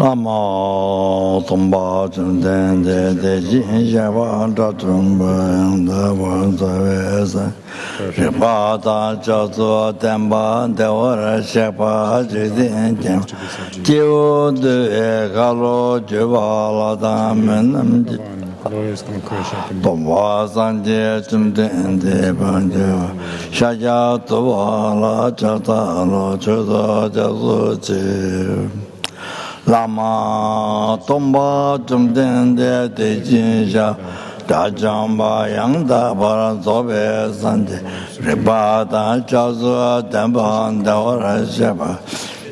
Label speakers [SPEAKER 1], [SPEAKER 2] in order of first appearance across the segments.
[SPEAKER 1] Lama Tomba Chunten de Jin Java Tatumba the Wazavesa Ripata Chazo Temba Devara Shepa Jidin Tiu de Galo Jivala Damanam Tomba Sanje Chunten de Banja Shaja Tuvala Chata Lo Chuzo Jazuchi Lama Tomba Chumden de Jinsha Dajamba Yangda Parazobe Sante Ribata Chazu Temban Dawara Sheba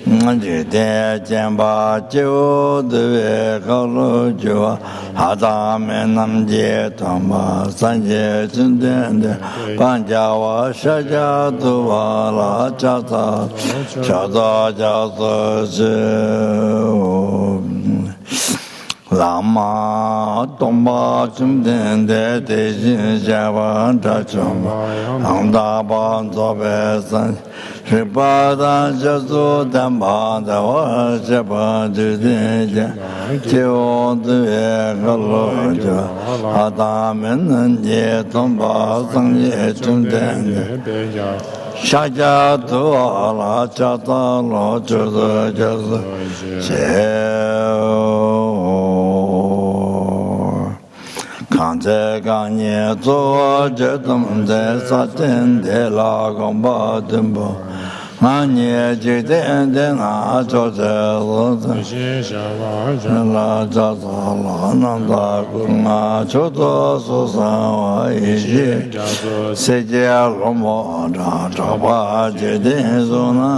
[SPEAKER 1] Jite Jemba Jiu Dve Kalu Jua Hada Menam Je Tomba Sanje Chumden de Panjawa Shaja Tuvala Chata Chata Jasu Lama Tomba Chumden de Jin Java Chumba Anda Ban Zobe San Ripata Jasu Temba Dawa Sheba Judin Jiu Dve Kalu Jua Hada Menam Je Tomba Sanje Chumden Shaja Tuala Chata Lo Chudu Jasu Kante Kanye Zo Jedum De Satin De La Gomba Dimbo Manye Jiden De Na Choche La Jata La Nanda Kunga Choto Susan Ishi Seje Lomo Da Chapa Jiden Zuna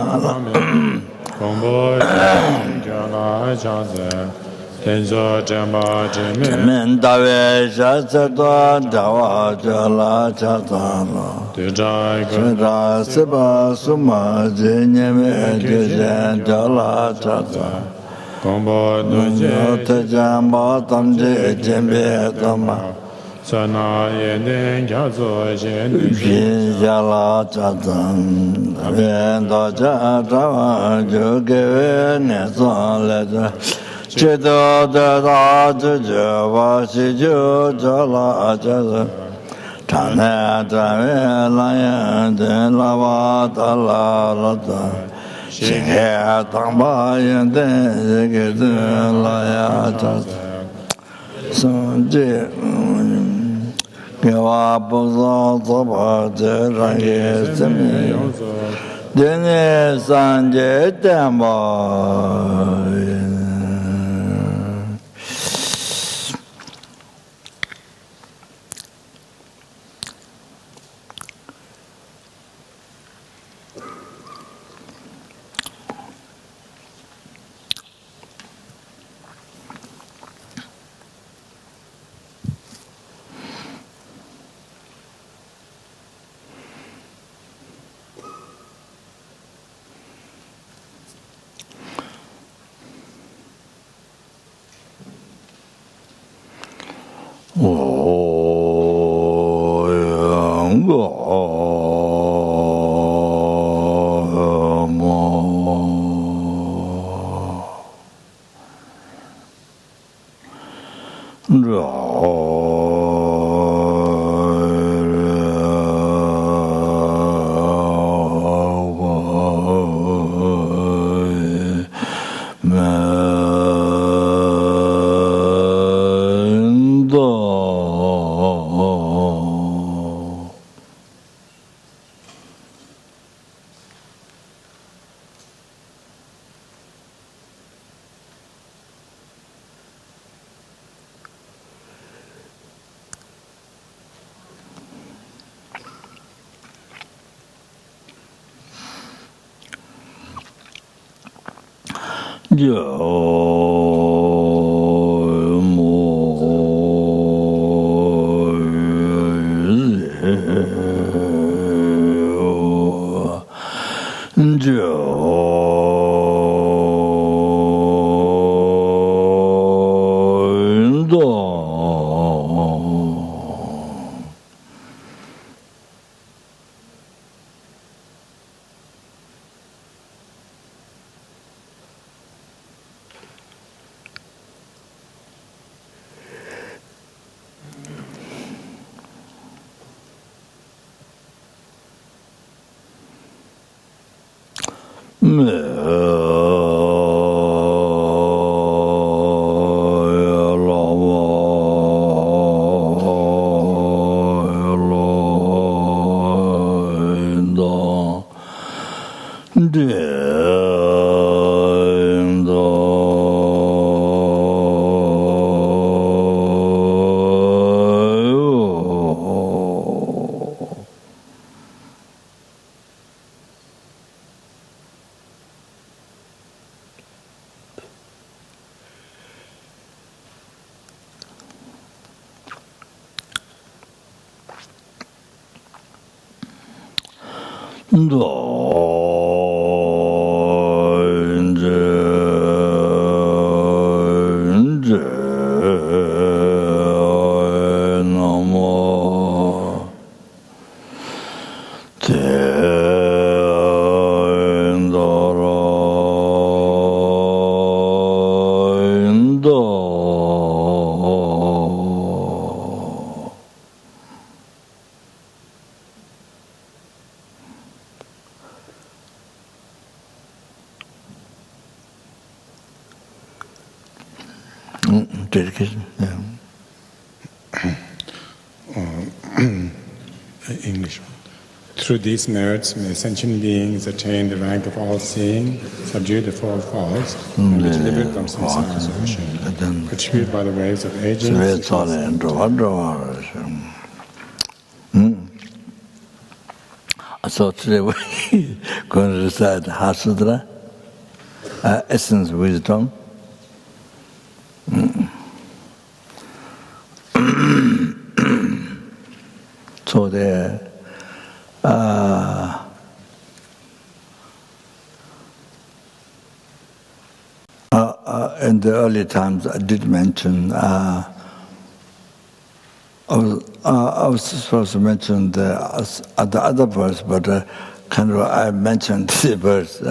[SPEAKER 1] Kombo Jala Chase Tenzo Jamba Jimin Dave Shasato Dawa Jala Chatala Tujai Siba Suma Jinyame Jijen Jala Chata Kombo Nuje Tejamba Tamje Jimbe Tama Sana Yenen Jazo Jen Jala Chatan Vendo Jatawa Juge Neson Leda Chido de da Java Siju Jala Jasa Tane Tame Layan de Lava Tala Lata Shige Tamba Yende Jigidu Laya Jasa Sanji Gewa Buzo Zoba Jirangi Simi Dine Sanje Temba Dedication.
[SPEAKER 2] English. Through these merits, may sentient beings attain the rank of all-seeing, subdue the four faults, and which liberate from samsara's ocean, contribute by the waves of aging.
[SPEAKER 1] So today we're going to recite Heart Sutra, Essence of Wisdom. So in the early times, I did mention. I was supposed to mention the other verse, but I mentioned the verse.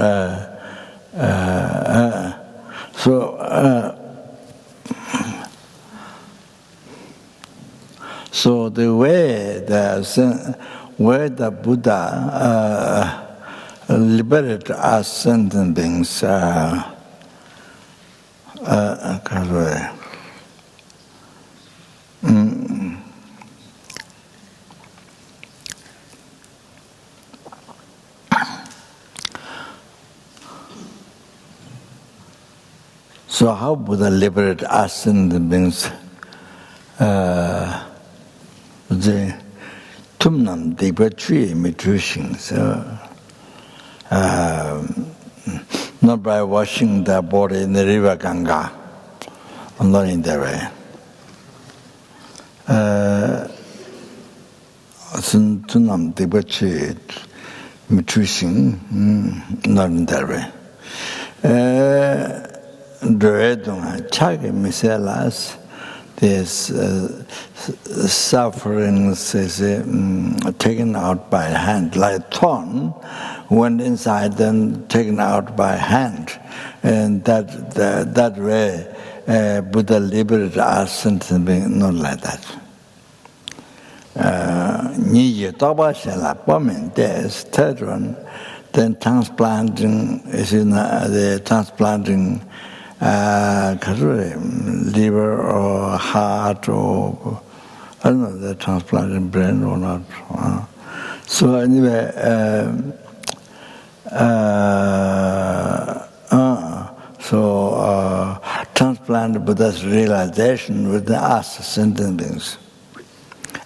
[SPEAKER 1] So the way the Buddha liberated us sentient beings, so how Buddha liberated us sentient beings? The tumnam deepa tree nutrition. So, not by washing the body in the river Ganga, not in that way. Tumnam deepa tree nutrition, not in that way. Chagi miselas. This sufferings is taken out by hand, like thorn went inside, then taken out by hand, and that way Buddha liberated us, and not like that. Third one, then transplanting is in the transplanting. Liver or heart or I don't know, they're transplanting brain or not. So anyway, transplant Buddha's realization with us sentient beings,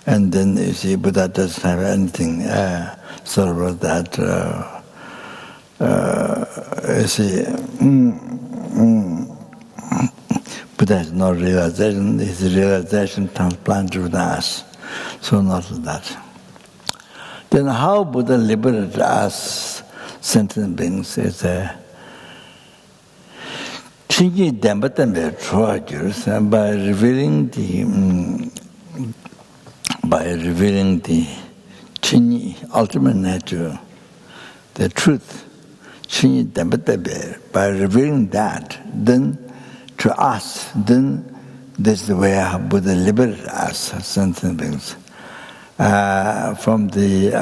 [SPEAKER 1] and then you see Buddha doesn't have anything sort of that. You see. Buddha has no realization, his realization transplanted with us. So not that. Then how Buddha liberated us sentient beings is by revealing the Chinyi ultimate nature, the truth. By revealing that, then to us, then this is the way how Buddha liberated us, sentient beings, from the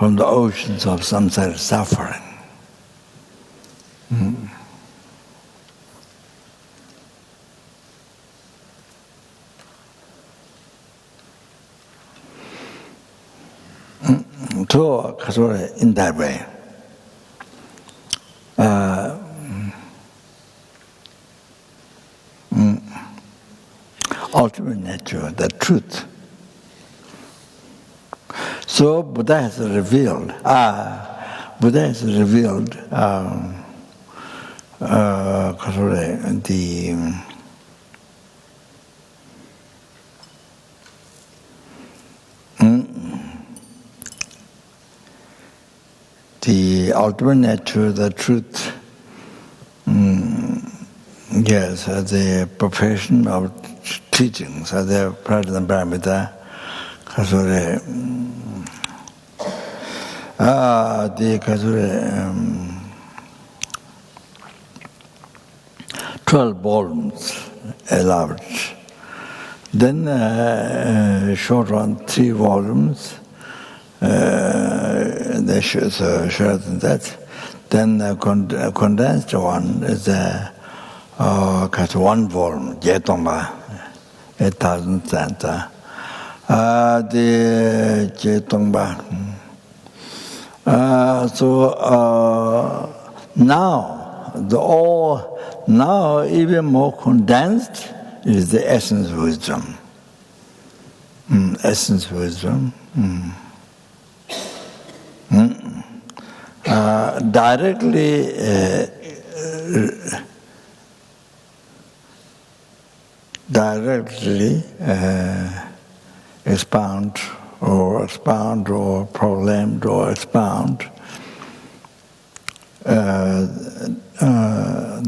[SPEAKER 1] from the oceans of samsara suffering. So, in that way, ultimate nature, the truth. So Buddha has revealed the ultimate nature, the truth. Yes, the profession of teachings, the Prajnaparamita, the 12 volumes elaborate. Then short one, 3 volumes. They shorter than that. Then condensed one is 1 volume, Jetongba, 8,000 cents. The Jetongba. So now even more condensed is the essence wisdom. Essence wisdom. Directly expound or proclaimed or expound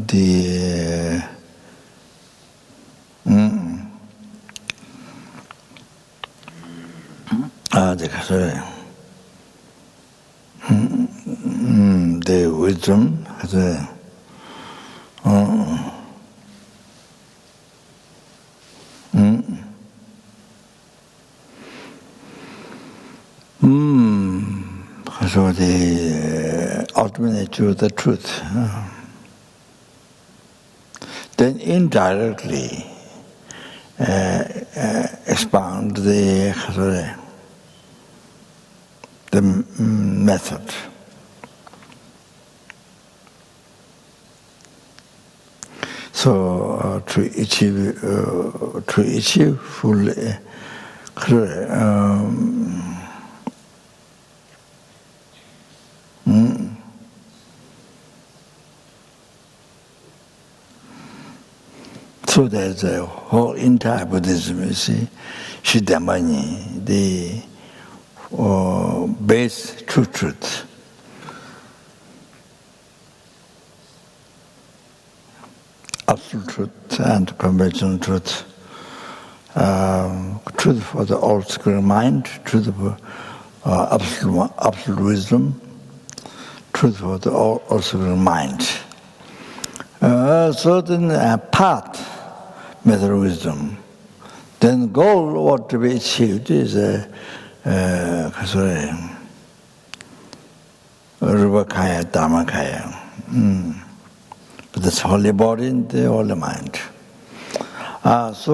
[SPEAKER 1] the wisdom, so the ultimate nature of the truth. Then indirectly expound the method. So to achieve full so there's a whole entire Buddhism, you see, Shidamani, the base true truth. Absolute truth and conventional truth. Truth for the obscure mind, truth for absolute wisdom, truth for the obscure mind. Certain path, method of wisdom. Then goal what to be achieved is rupakaya, dharmakaya. But this holy body and the holy mind. Not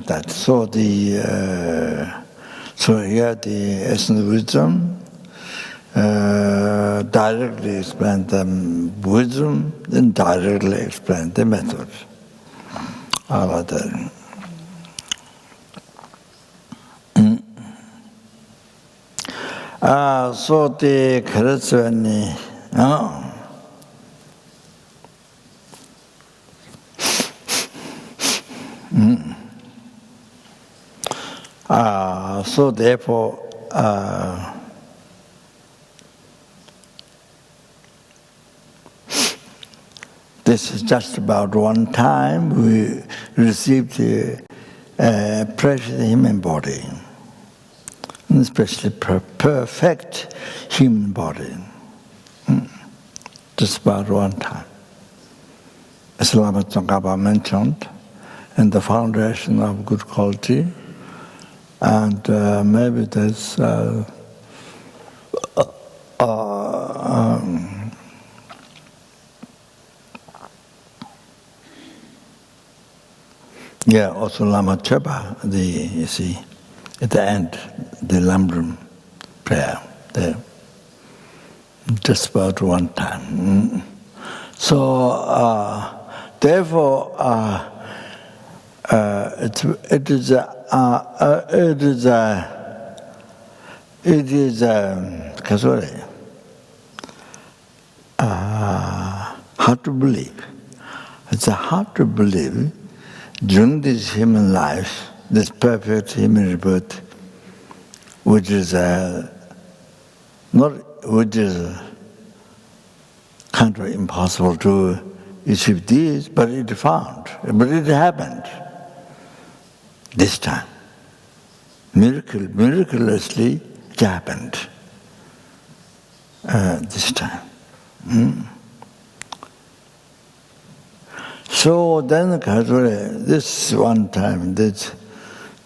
[SPEAKER 1] that. So here the essence of wisdom directly explain the wisdom, then directly explain the method. How about that? So the Karatsvani, so therefore, this is just about one time we received the precious human body, especially perfect human body. Just about one time. As Lama Tsongkhapa mentioned, in the foundation of good quality, and maybe there's Yeah, also Lama Chöpa, you see, at the end, the Lamdrum prayer there. Just about one time. So, therefore, it is hard to believe. It's hard to believe during this human life, this perfect human rebirth, which is kind of impossible to achieve this, but it happened this time. Miraculously, it happened this time. So then this one time,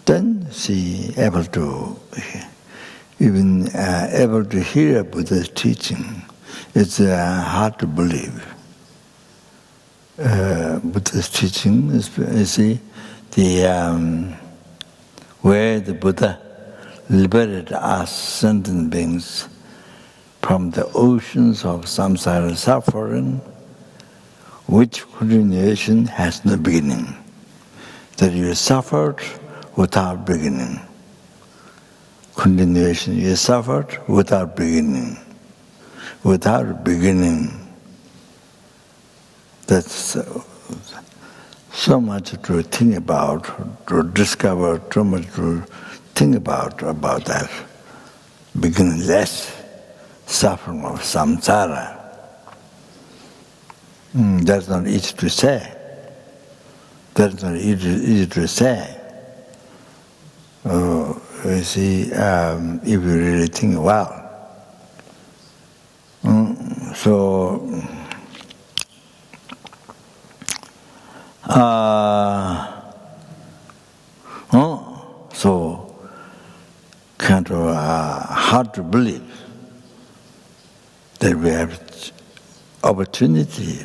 [SPEAKER 1] then she able to hear Buddha's teaching. It's hard to believe. Buddha's teaching is, you see, where the Buddha liberated us sentient beings from the oceans of samsara suffering, which continuation has no beginning. That you suffered without beginning. Continuation, you suffered without beginning. Without beginning. That's so much to think about, to discover, so much to think about that beginningless suffering of samsara. That's not easy to say. That's not easy to say. You see, if you really think well. So kind of hard to believe that we have opportunity.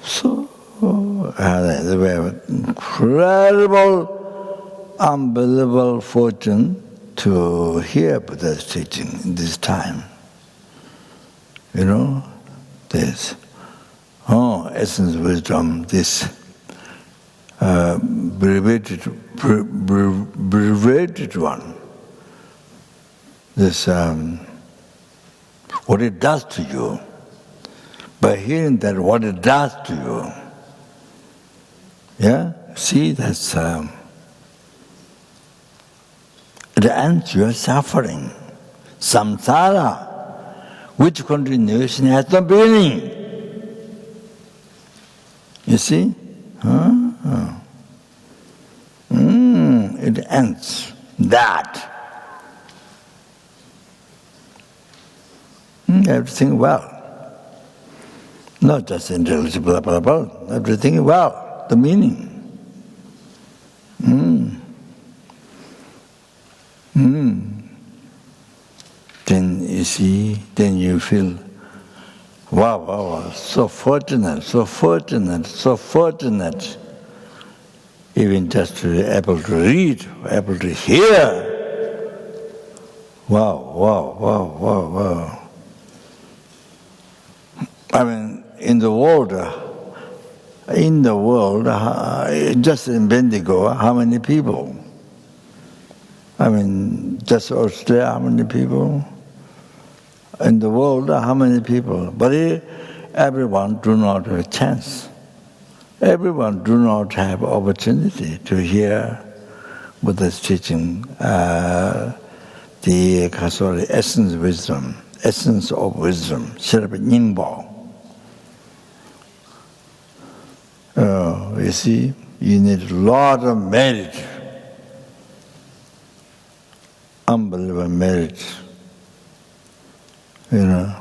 [SPEAKER 1] So we have incredible, unbelievable fortune to hear Buddha's teaching in this time. You know, this essence wisdom, this abbreviated one, this what it does to you. By hearing that, what it does to you, yeah, see, that's it ends your suffering, samsara, which continuation has no beginning. You see? It ends that. Everything well. Not just intelligible, blah, blah, blah. Everything well, the meaning. Then you see, then you feel, wow, so fortunate. Even just to be able to read, able to hear. Wow. I mean, in the world, just in Bendigo, how many people? I mean, just Australia, how many people? In the world, how many people? But everyone do not have a chance. Everyone do not have opportunity to hear Buddha's teaching, the essence of wisdom, Shirapa Nyingbo. You see, you need a lot of merit, unbelievable merit, you know.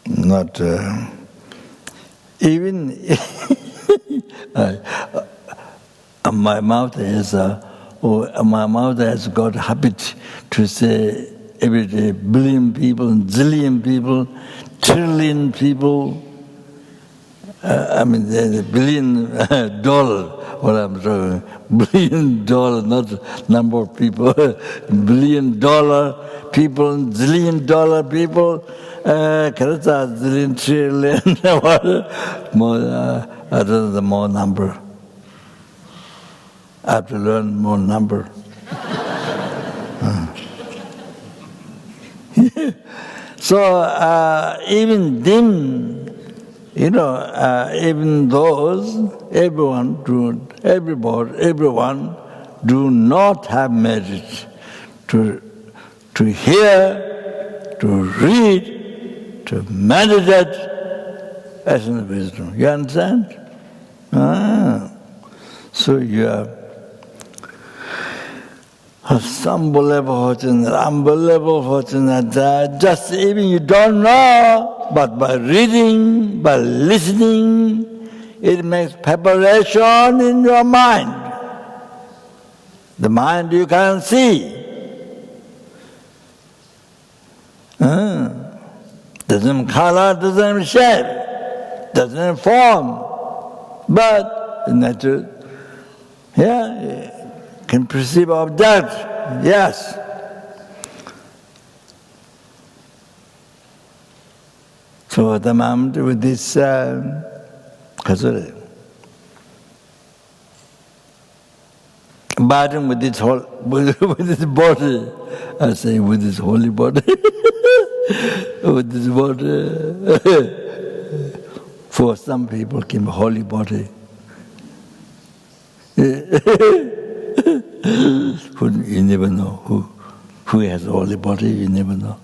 [SPEAKER 1] Not even my mouth has got a habit to say every day billion people, zillion people, trillion people. I mean, the $1 billion, what I'm talking, $1 billion, not number of people, $1 billion people, $1 zillion people, $1 trillion, more, I don't know the more number. I have to learn more number. So even then, even those, everyone do not have merit to hear, to read, to meditate essence wisdom. You understand? So you are unbelievable fortunate that just even you don't know, but by reading, by listening, it makes preparation in your mind. The mind you can't see. Doesn't color, doesn't shape, doesn't form, but nature, can perceive object, yes. So at the moment with this burden with this body, I say with this holy body, with this body, for some people came holy body. You never know who has a holy body, you never know.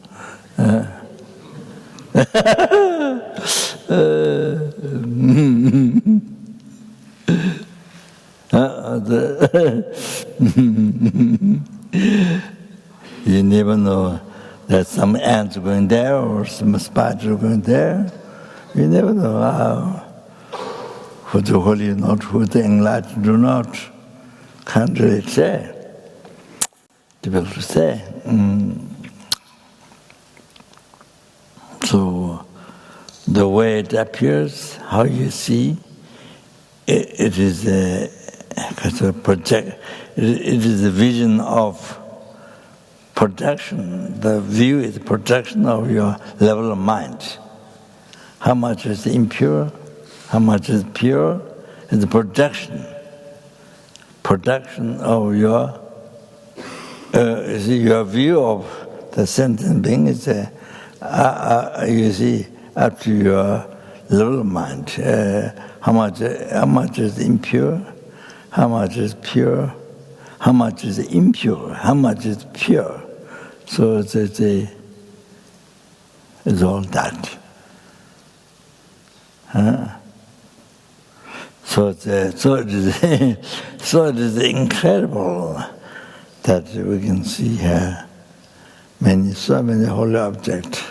[SPEAKER 1] You never know that some ants are going there or some spiders are going there. You never know who's holy or not, who's enlightened or not. Can't really say. Difficult to say. So the way it appears, how you see, it is a project. It is a vision of projection. The view is projection of your level of mind. How much is impure? How much is pure? It's a projection. Projection of your view of the sentient being is you see up to your level of mind. How much is impure? How much is pure? How much is impure? How much is pure? So it's all that. So it is incredible that we can see here so many holy objects.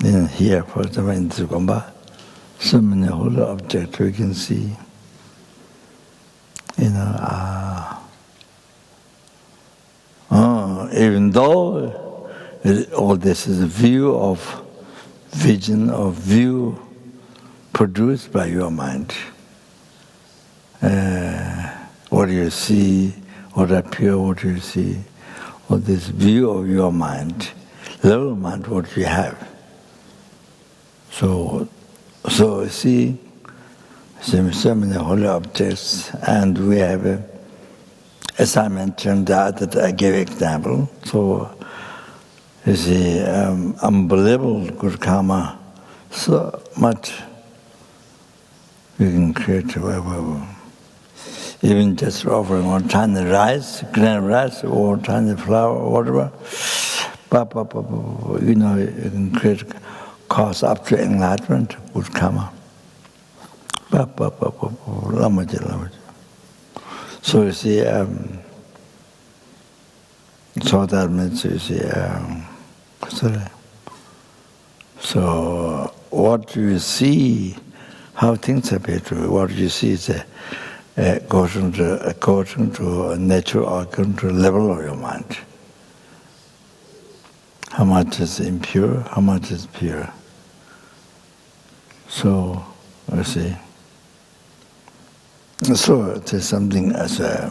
[SPEAKER 1] Here, for example, in Tsukamba, so many holy objects we can see. Even though all this is a vision of view produced by your mind. What do you see, what appears, what do you see, all this view of your mind, level of mind, what you have. So see, so many holy objects, and we have, as I mentioned, that I gave example. So you see, unbelievable good karma, so much you can create. Even just offering one tiny rice, grain rice, or tiny flour, or whatever, you can create cause up to enlightenment, good karma. So you see, so that means you see, so what you see, how things appear to you, what you see is according to nature, according to the level of your mind. how much is impure, how much is pure. So, you see. So there's something as a,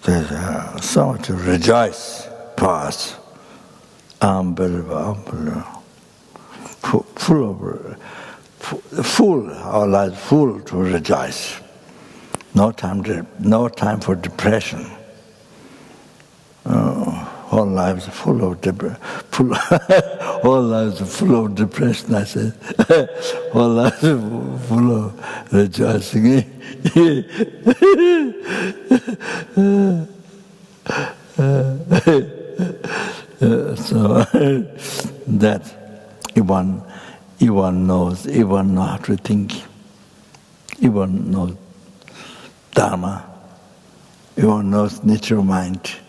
[SPEAKER 1] there's so much to rejoice for us. Unbelievable, full, our lives full to rejoice. No time for depression. Whole lives full of whole lives full of depression. I said, whole lives full of rejoicing. So that if one knows how to think, if one knows Dharma, if one knows nature of mind.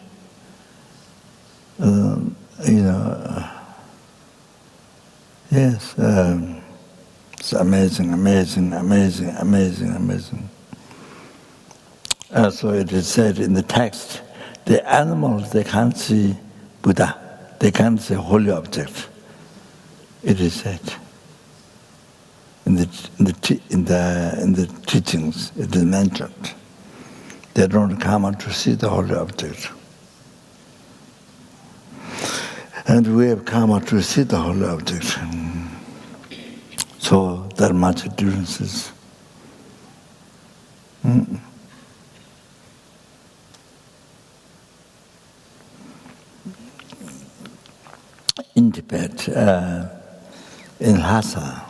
[SPEAKER 1] Yes, it's amazing. So it is said in the text, the animals, they can't see Buddha, they can't see holy object. It is said in the teachings. It is mentioned. They don't come out to see the holy object. And we have come out to see the holy object. So there are much differences. In Tibet, in Lhasa,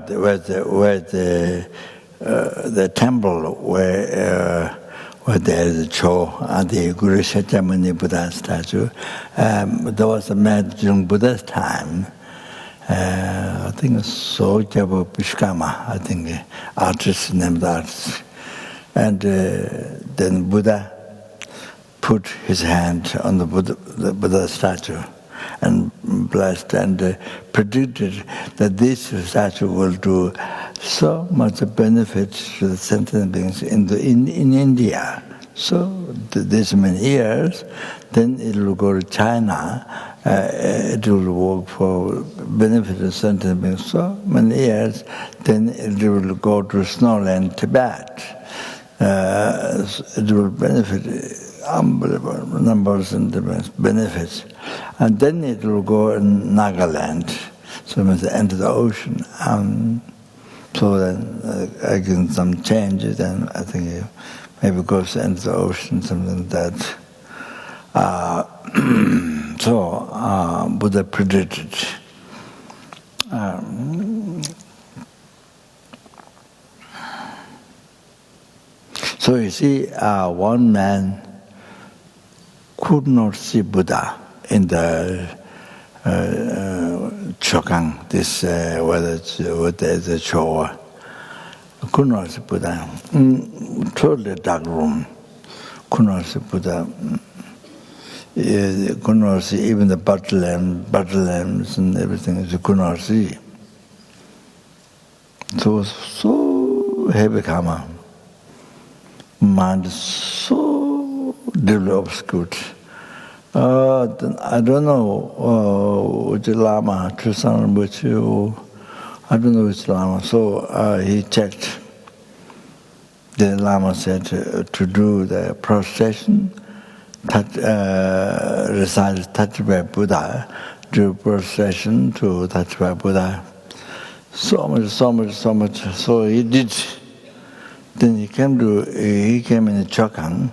[SPEAKER 1] where the temple where there is a Cho, the Guru Shakyamuni Buddha statue, there was a man during Buddha's time. I think Sogyabo Pishkama, I think artist named artist. And then Buddha put his hand on the Buddha statue and blessed and predicted that this statue will do so much benefit to the sentient beings in India. So this many years, then it will go to China. It will work for benefit of sentient beings. So many years, then it will go to snowland Tibet. It will benefit unbelievable numbers and benefits. And then it will go in Nagaland, so it must enter the ocean. So then again some changes, and I think it maybe goes into the ocean, something like that. So Buddha predicted. So you see, one man could not see Buddha in the Chokang, this whether it's a Cho, could not see Buddha. Totally dark room, could not see Buddha. Could not see even the butter lamps and everything. You could not see. So it was so heavy karma. Mind so deeply obscured. Then I don't know which Lama, Tristan Rinpoche, I don't know which Lama. So he checked. The Lama said to do the prostration, recite touched by Buddha, do prostration to touched by Buddha. So much. So he did. Then he came in the Chokang.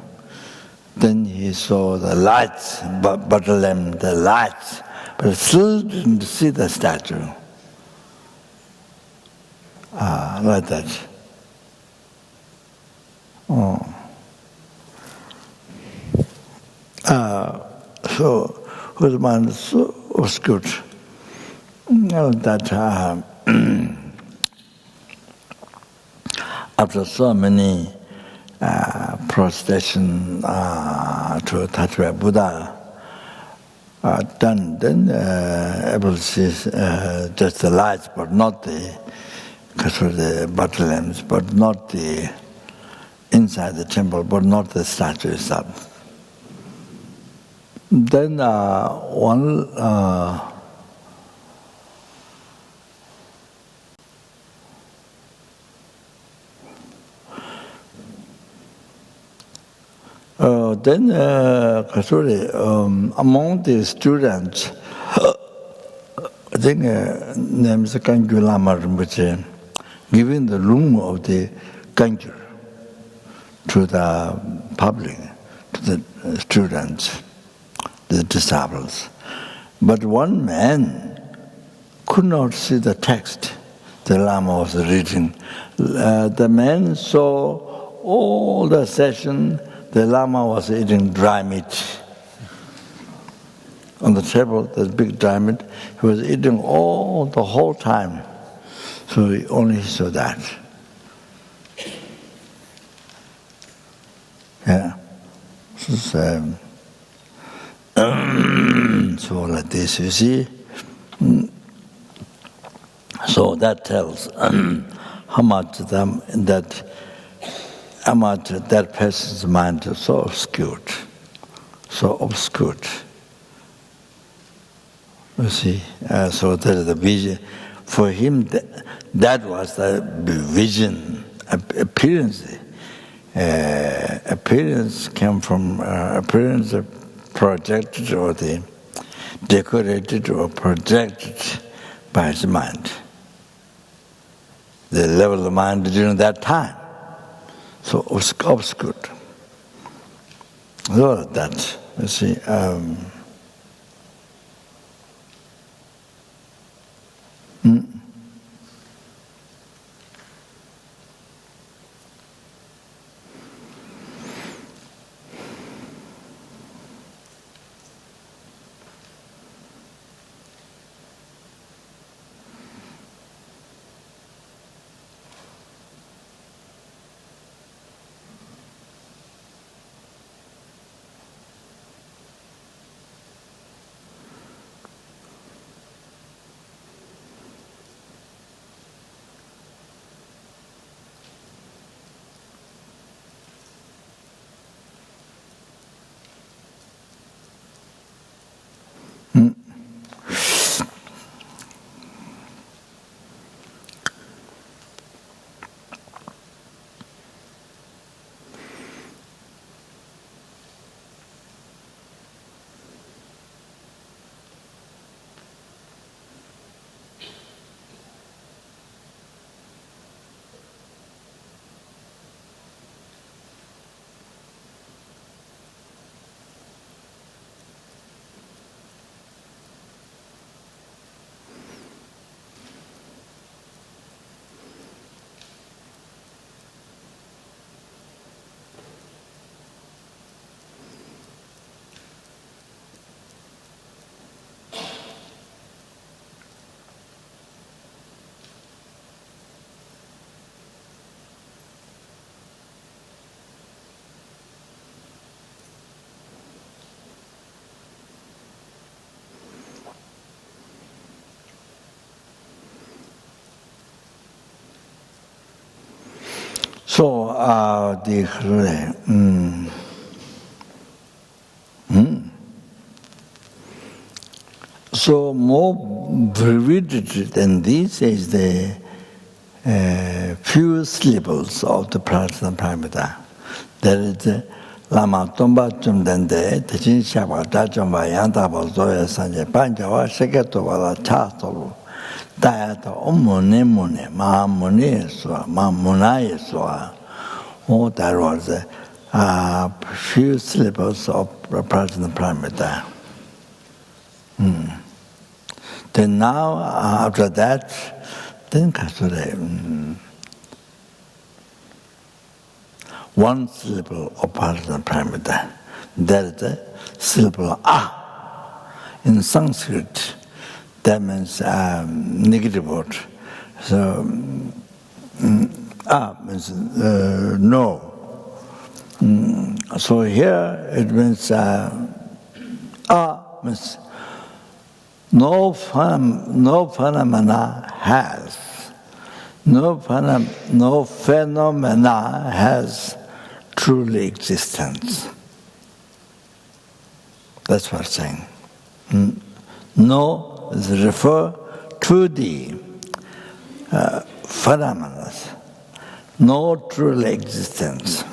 [SPEAKER 1] Then he saw the lights, butter lamp, the lights, but still didn't see the statue. Like that. So his mind was good. That after so many prostration to touch by Buddha, are done, then able to see just the lights, but not the bottle lamps, but not the inside the temple, but not the statue itself. Then among the students, I think name is Khunu Lama Rinpoche, giving the room of the Kangyur to the public, to the students, the disciples. But one man could not see the text the Lama was reading. The man saw all the session, the Lama was eating dry meat. On the table, there's big dry meat. He was eating all the whole time. So he only saw that. Yeah. So like this, you see. So that tells how much that person's mind is so obscured, so obscured. You see, so that is the vision. For him, that was the vision, appearance. Appearance came from appearance projected or the decorated or projected by his mind. The level of the mind during that time, so obscured. So that, you see. So so more vivid than this is the few syllables of the Prajnaparamita. There is the Lama Tomba Chumdende, Tachin Shaba, Dachamba, Yantaba, Zoya Sanje, Panjawa, Sheketova, Chatolo, Diata, Omone, Mahamone, Mamunai, all that was the few syllables of Prajnaparamita. Then now, after that, then one syllable of Prajnaparamita. That is the syllable ah. In Sanskrit, that means negative word. So ah means no. So here it means ah means no phenomena has truly existence. That's what I'm saying. No is refer to the phenomena, no truly existence.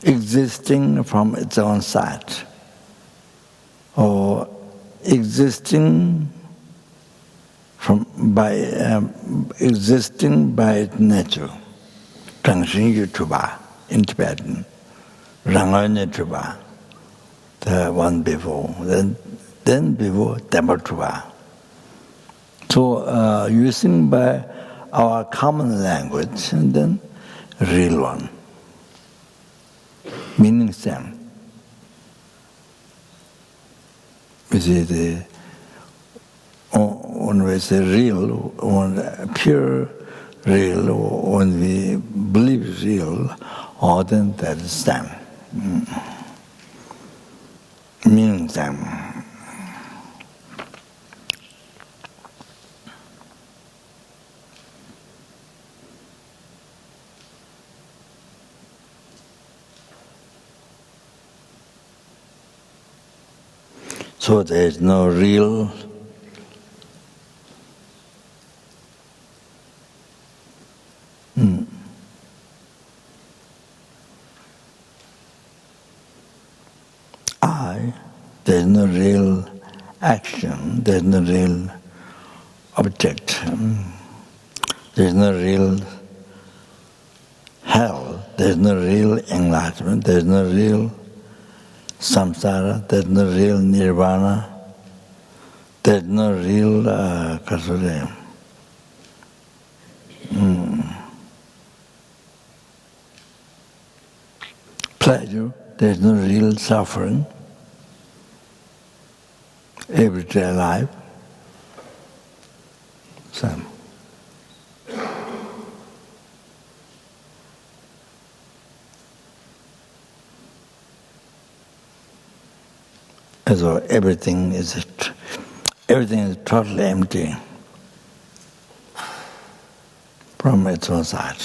[SPEAKER 1] Existing from its own side, or existing by its nature. Tangshin Yutuba in Tibetan, Rangoyne Tuba, the one before, then before Dhamma. So using by our common language, and then real one. Meaning same. You see, when we say real, when pure real, when we believe real, then that is same. Meaning same. So there is no real I, there is no real action, there is no real object, there is no real hell, there is no real enlightenment, there is no real samsara, there is no real nirvana, there is no real pleasure, there is no real suffering, everyday life. Same. As though everything is totally empty from its own side.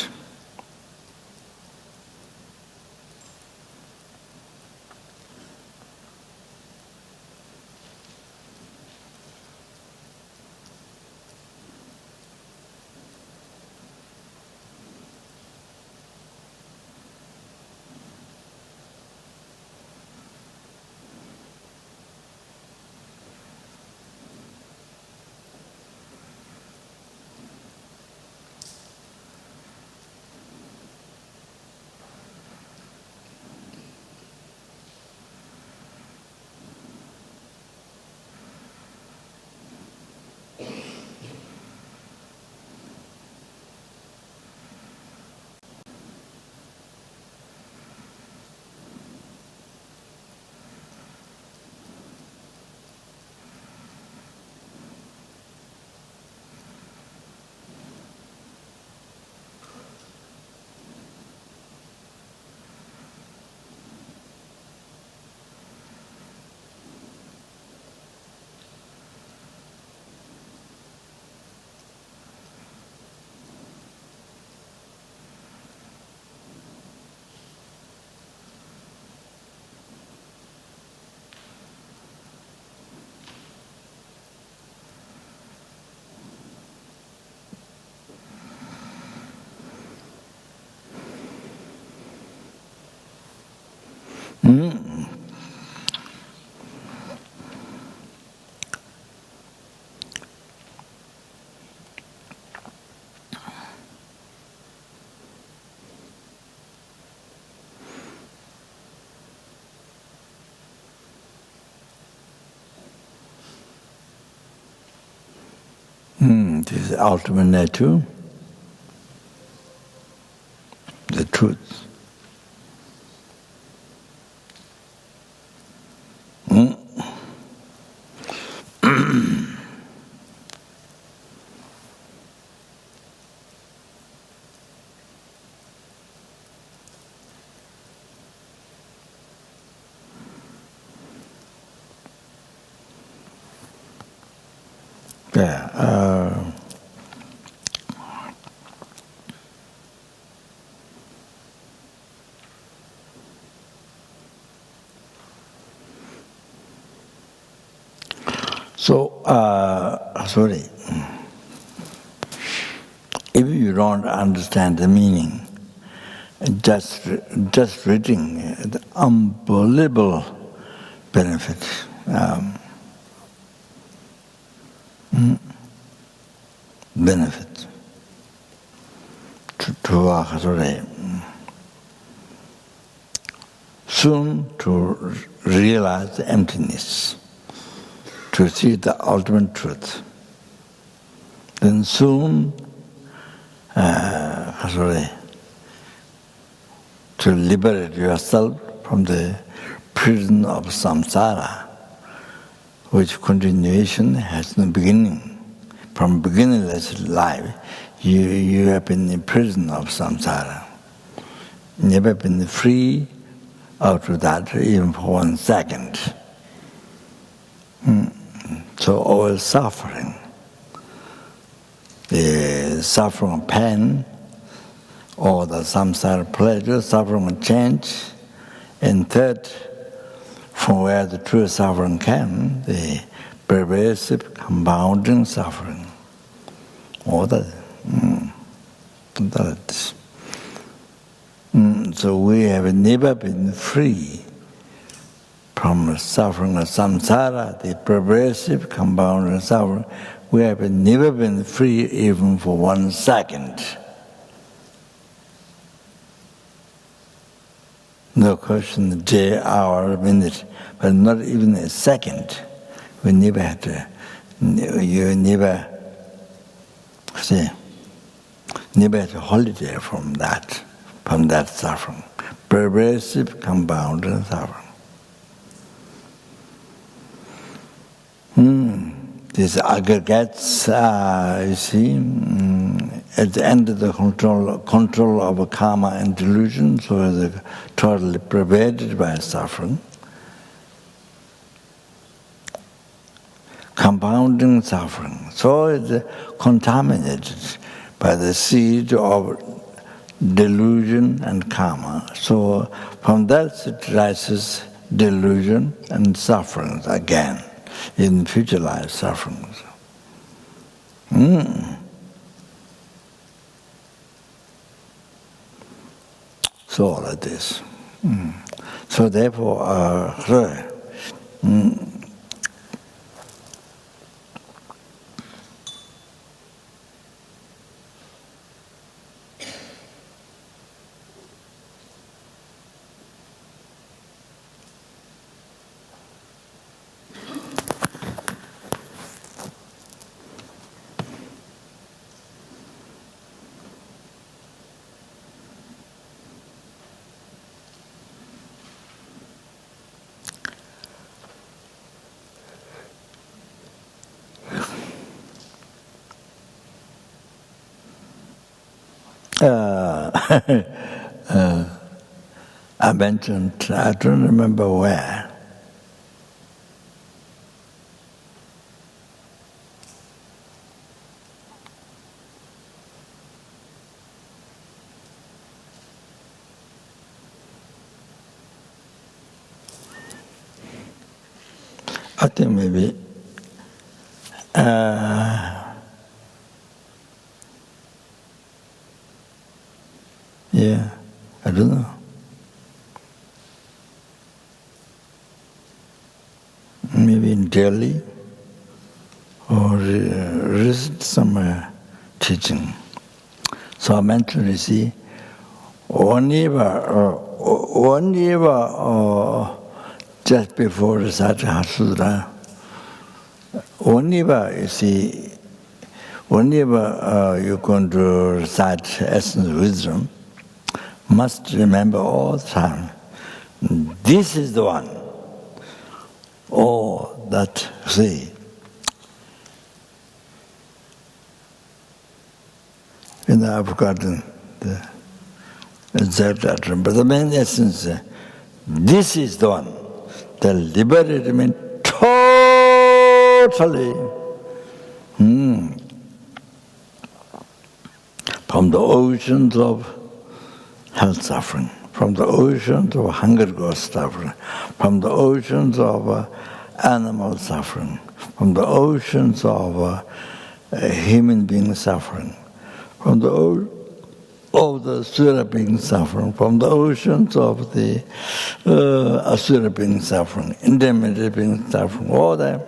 [SPEAKER 1] This is ultimate nature, the truth. Yeah. Sorry. If you don't understand the meaning, just reading the unbelievable benefit. Benefit to soon to realize the emptiness, to see the ultimate truth. Then soon to liberate yourself from the prison of samsara, which continuation has no beginning. From beginningless life, you have been in prison of samsara. Never been free out of that even for 1 second. So all suffering, the suffering of pain, or the samsara pleasure, suffering of change, and third, from where the true suffering came, the pervasive compounding suffering. All that. So we have never been free from the suffering of samsara, the pervasive compounding suffering. We have never been free even for 1 second. No question, day, hour, minute, but not even a second. We never had to, never had a holiday from that suffering. Pervasive, compounding suffering. These aggregates, you see, at the end of the control of karma and delusion, so they're totally pervaded by suffering. Compounding suffering, so it's contaminated by the seed of delusion and karma. So from that it rises delusion and sufferings again, in future life sufferings. So all of this. So therefore, I mentioned, I don't remember where. I think maybe yeah, I don't know. Maybe in Delhi or somewhere teaching. So I mentioned, you see, one year just before reciting Heart Sutra, you see, you're going to recite essence of wisdom, must remember all the time, this is the one. Oh, that, see, I've forgotten the exact utterance, but the main essence, this is the one that liberated me totally. from the oceans of health suffering, from the oceans of hunger ghost suffering, from the oceans of animal suffering, from the oceans of human being suffering, from the Asura being suffering, from the oceans of the Asura being suffering, intermediate being suffering, all that.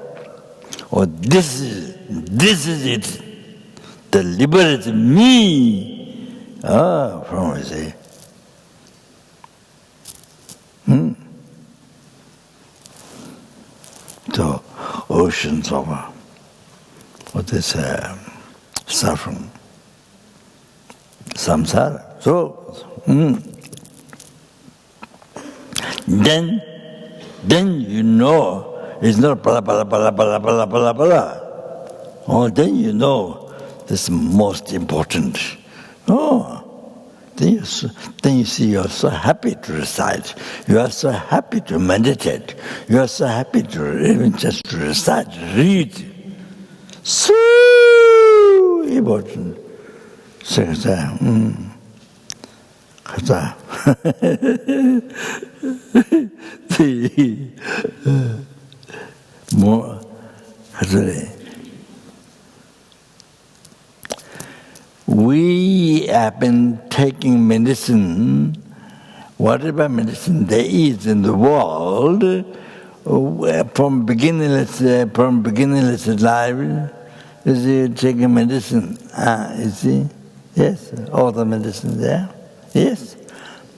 [SPEAKER 1] Oh, this is it. The liberates me from say. So oceans of what is suffering, samsara. So then you know it's not blah blah blah blah blah blah blah. Oh, then you know this is most important. Oh, then you see you are so happy to recite. You are so happy to meditate. You are so happy to even just to recite, read. So important. More, we have been taking medicine, whatever medicine there is in the world, from beginningless life. You see, taking medicine. You see, yes, all the medicine there, yes,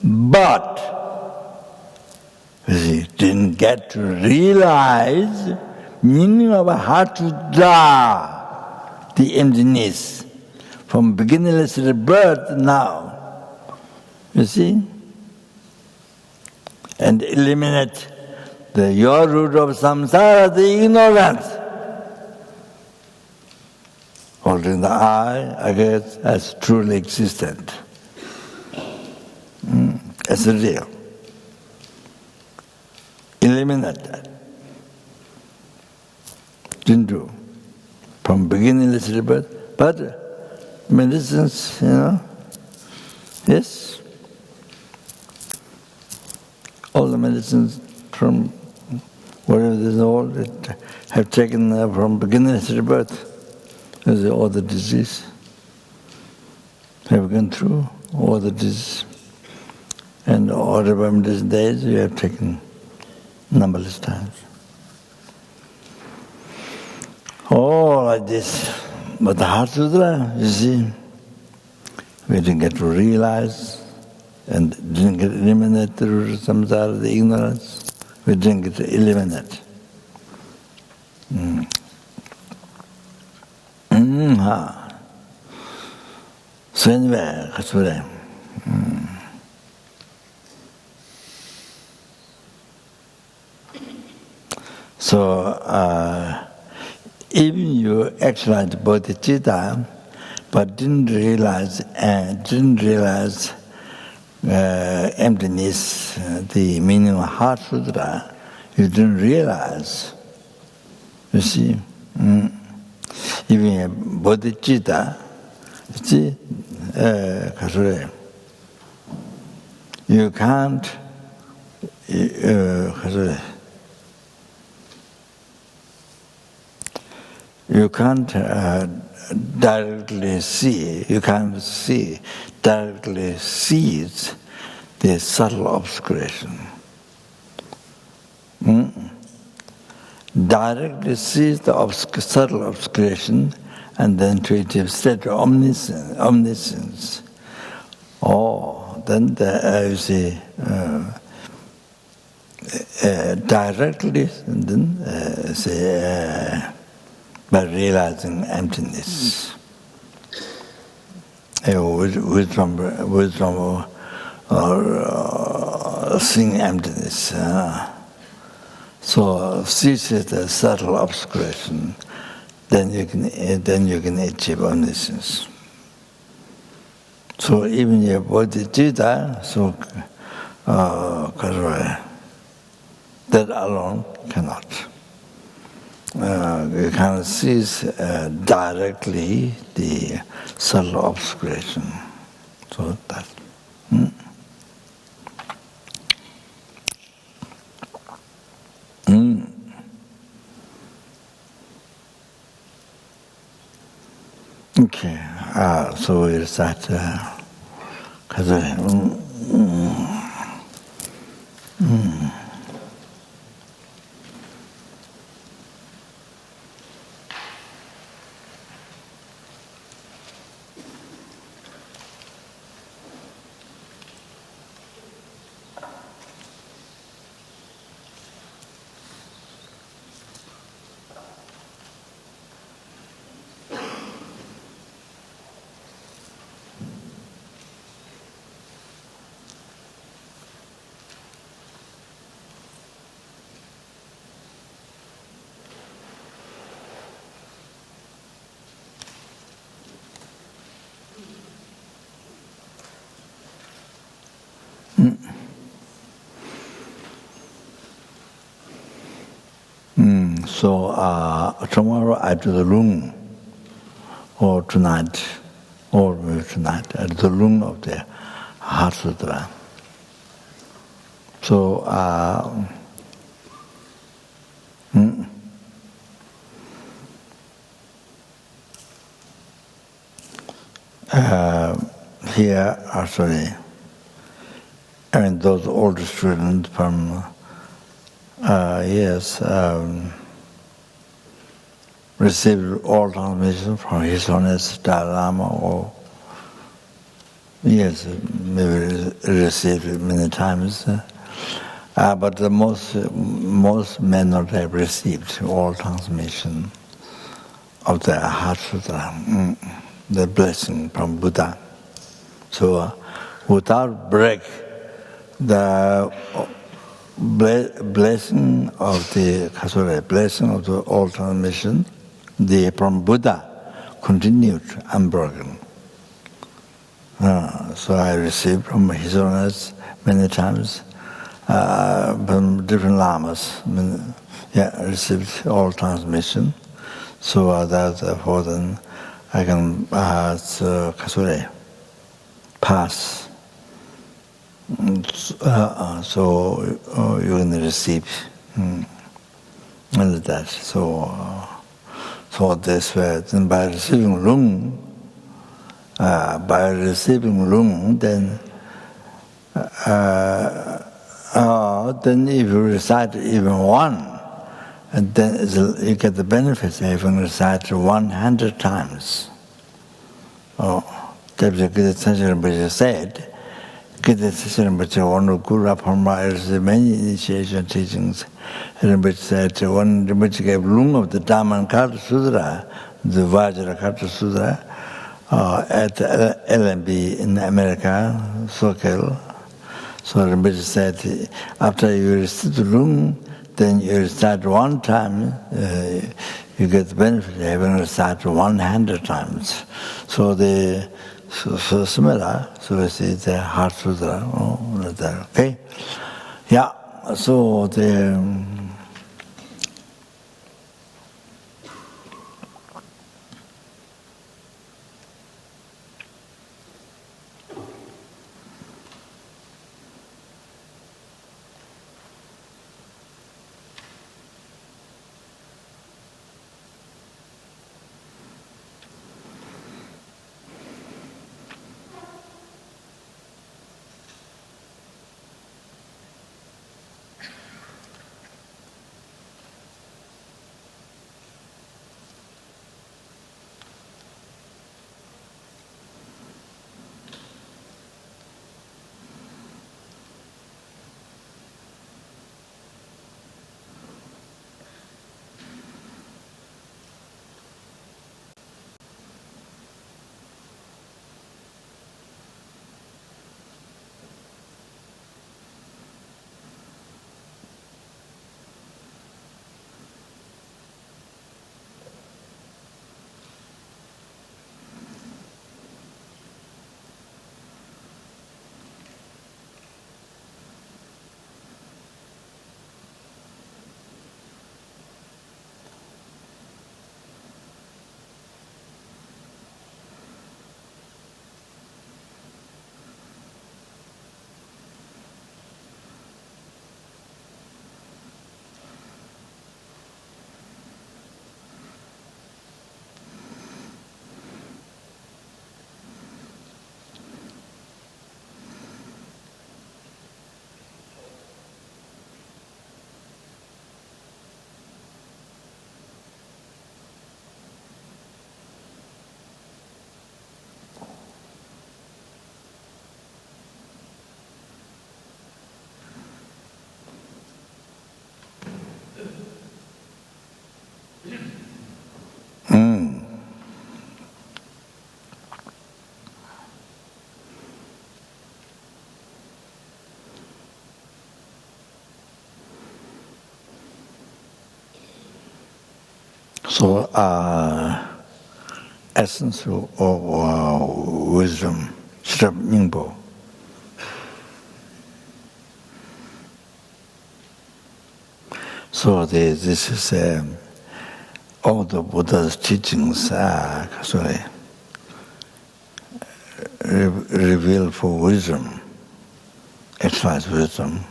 [SPEAKER 1] but you see, didn't get to realize meaning of a Heart Sutra, the emptiness, from beginningless birth now. You see? And eliminate your root of samsara, the ignorance. Holding the I guess, as truly existent. As real. Eliminate that. Didn't do. From beginningless birth, but medicines, yes. All the medicines from whatever it is all that have taken from beginningless birth, all the disease have gone through, all the disease. And whatever medicine there is, you have taken numberless times. All like this. But the Heart Sutra, you see, we didn't get to realize and didn't get to eliminate the root of samsara, the ignorance. We didn't get to eliminate. So anyway, that's what I So, even you actualized bodhichitta, but didn't realize emptiness, the meaning of Heart Sutra, you didn't realize. You see, even bodhichitta, you see, you can't. You can't directly see. You can't directly seize the subtle obscuration. Directly seize the subtle obscuration, and then to achieve state of omniscience. Then you see directly, and then say. By realizing emptiness, wisdom or seeing emptiness. So ceases the subtle obscuration, then you can achieve omniscience. So even your bodhichitta, that alone cannot. you can see directly the subtle obscuration. So that. Okay, so we start. So tomorrow I do the room, or tonight, or tonight, at the room of the Heart Sutra. So here, actually, and those old students from received all transmission from His Holiness Dalai Lama, or maybe received it many times. But the most may not have received all transmission of the Heart Sutra, the blessing from Buddha. So without break, the blessing of the all transmission, from Buddha continued unbroken. So I received from His Holiness many times, from different lamas. Received all transmission. So therefore then I can pass. So you can receive that. So this way, then by receiving lung, then if you recite even one, and then you get the benefits if you recite 100 times. Deputy Rinpoche said, Rinpoche, one of Guru Parama received many initiation teachings. Rinpoche said, when Rinpoche gave room of the dharmakaya Sutra, the Vajrakaya Sutra, at LMB in America, Sokel. So Rinpoche said, after you receive the room, then you recite one time, you get the benefit of having recited 100 times. So similar, so we see the Heart Sutra, okay? Yeah, so So, essence of wisdom, Shrab Nyingpo. So this is all the Buddha's teachings are revealed for wisdom, exercise wisdom.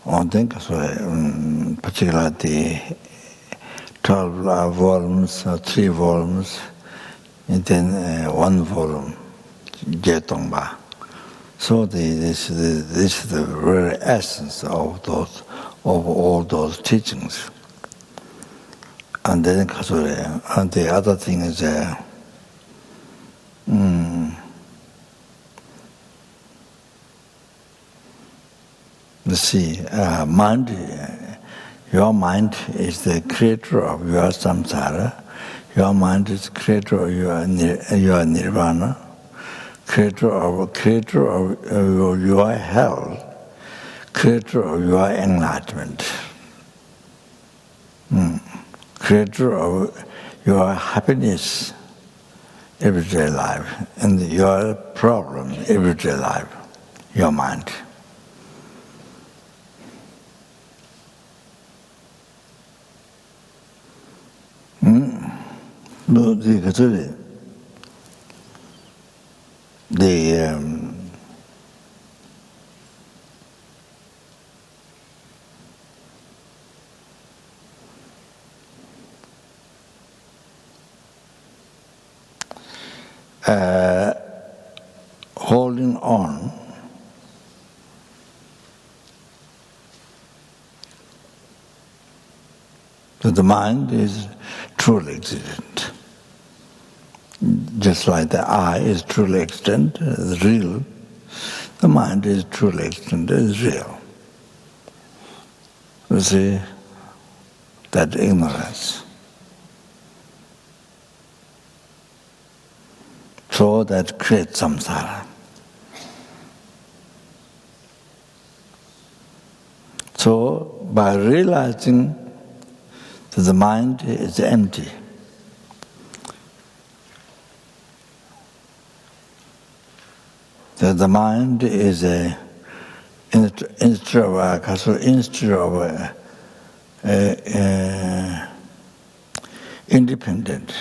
[SPEAKER 1] I think particularly the 12 volumes, 3 volumes, and then 1 volume, Jetongba. So this is the very essence of all those teachings. And then and the other thing is let's see, mind. Your mind is the creator of your samsara. Your mind is the creator of your nirvana. Creator of your health, creator of your enlightenment, creator of your happiness, everyday life, and your problem, everyday life, your mind. Holding on to the mind is truly existent. Just like the I is truly existent, is real, the mind is truly existent, is real. You see, that ignorance. So that creates samsara. So by realizing that the mind is empty, that the mind is instead of independent.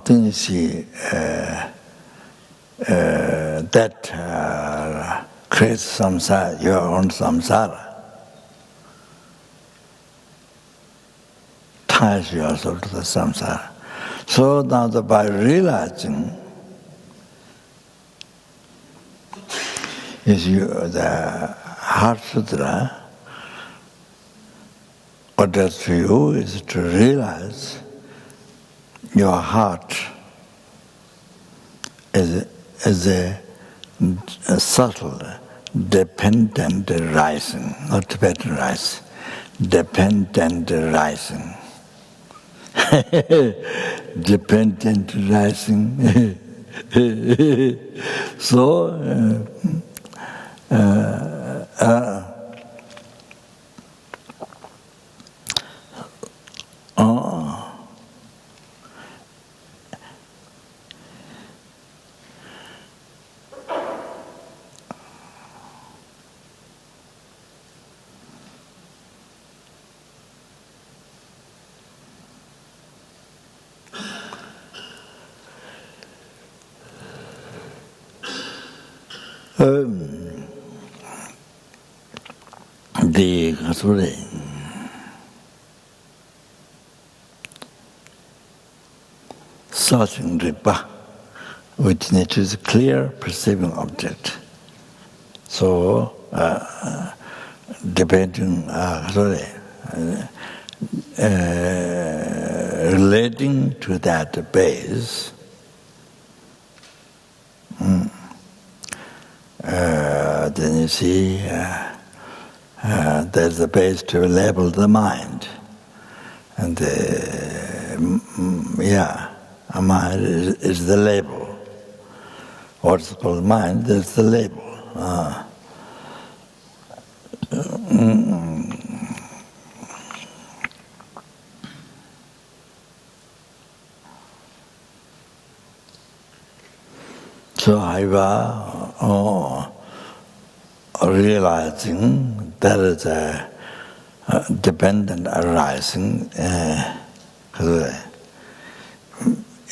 [SPEAKER 1] Then see that creates samsara, your own samsara. Ties yourself to the samsara. So now by realizing the Heart Sutra, what does to you is to realize your heart is a subtle, dependent rising, not Tibetan rising, dependent rising. Dependent rising. So, the starting ripa, which nature is a clear perceiving object. So, depending, relating to that base, then you see there's the base to label the mind. And a mind is the label. What's called mind, there's the label. So I was realizing there is a dependent arising,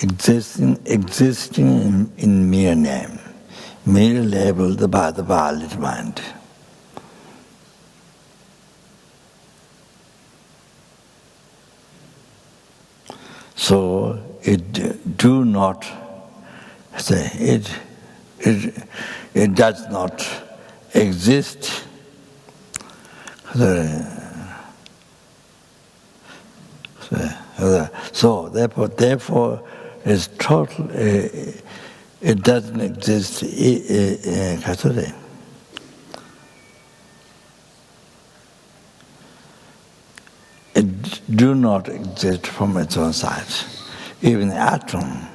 [SPEAKER 1] existing in mere name, mere labeled by the valid mind. So it do not say it does not exist. So therefore, is total. It doesn't exist. It do not exist from its own side. Even atom,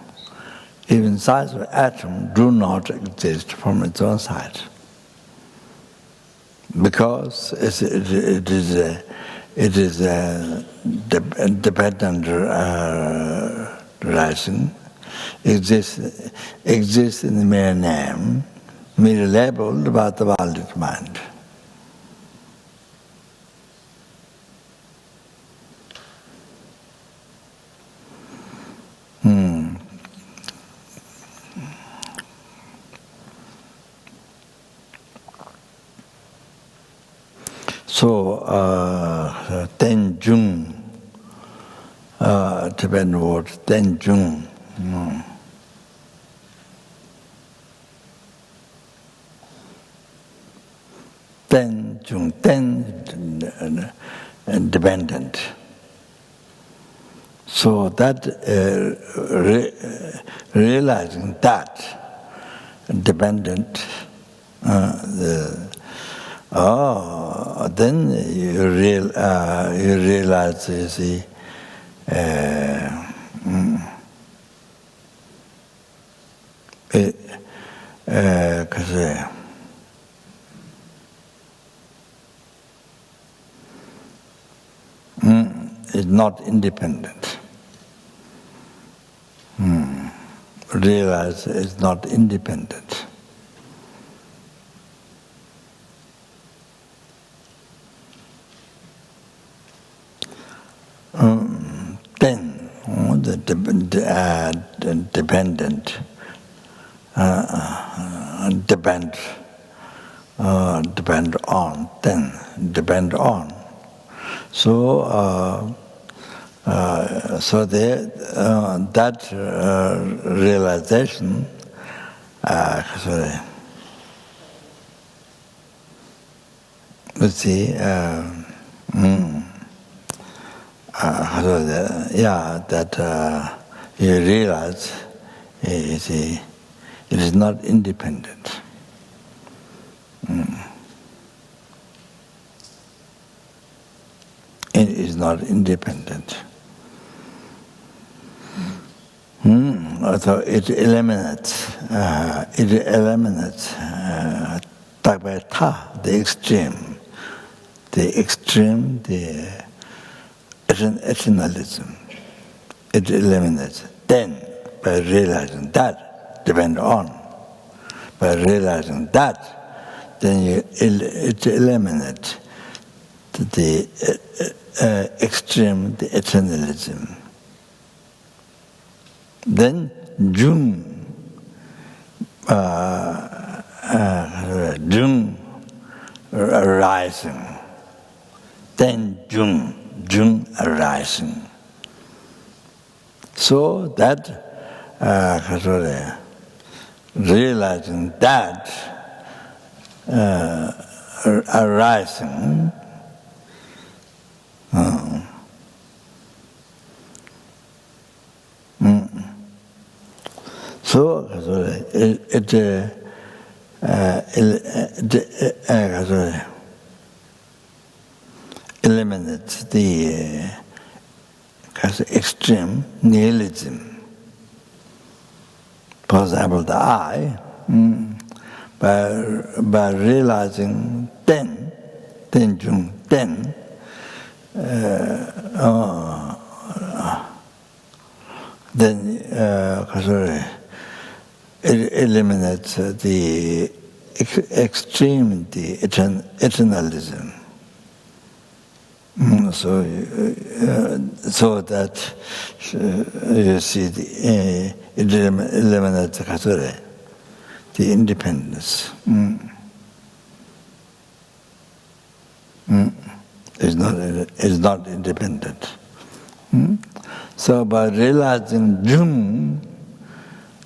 [SPEAKER 1] even size of atom, do not exist from its own side. Because it is a dependent rising, exists in the mere name, mere labeled by the valid mind. So, Tenjung, Tibetan word, Tenjung. Tenjung, ten, dependent. So that realizing that dependent, then you realize, you see, it's not independent. Realize it's not independent. Then the dependent depend on. Then depend on. So that realization. Let's see. That you realize, you see, it is not independent. It is not independent. So it eliminates the extreme, the eternalism. It eliminates. Then, by realizing that, depend on. By realizing that, then it eliminates the extreme, the eternalism. Then, Jung arising. Then Jung arising. So that realizing that arising, so eliminates the extreme nihilism. For example, the I, by realizing ten jung, then it eliminates the extreme, the eternalism. So that you see, it eliminates the independence. Is not independent. So by realizing Jung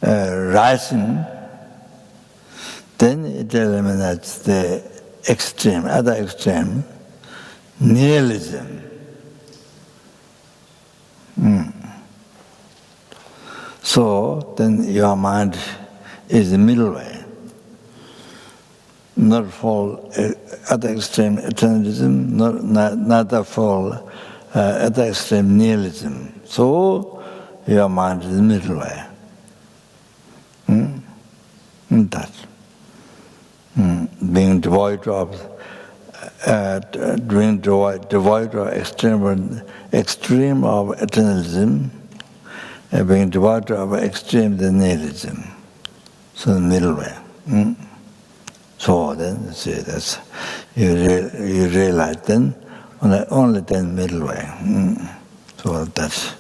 [SPEAKER 1] rising, then it eliminates the other extreme, nihilism. So then your mind is the middle way. Not fall at the extreme eternalism, not fall at the extreme nihilism. So your mind is the middle way. That. Being devoid of extreme of eternalism, being devoid of extreme nihilism. So the middle way. So then, see, that's you realize then only then middle way. So that's.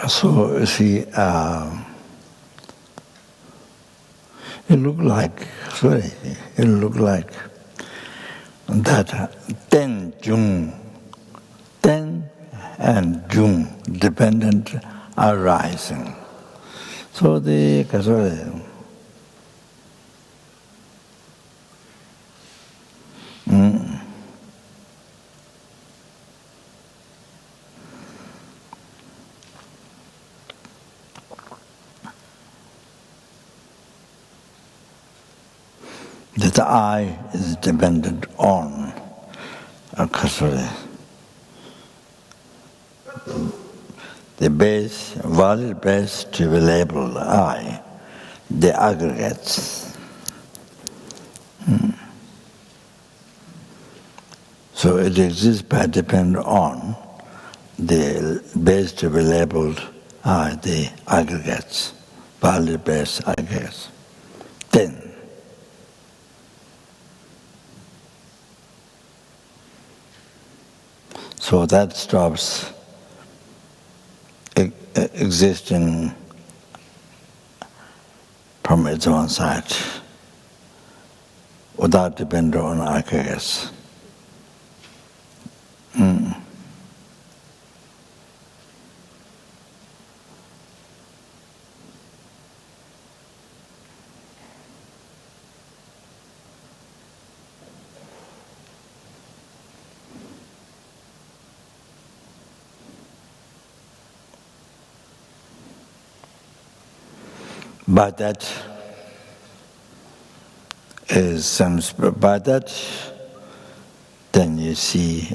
[SPEAKER 1] So you see, it look like that ten and Jung dependent arising. So the that the I is dependent on the base, valid base to be labeled I, the aggregates. So it exists by depending on the base to be labeled I, the aggregates, valid base aggregates. Then, so that stops existing from its own side, without depending on aggregates. By that then you see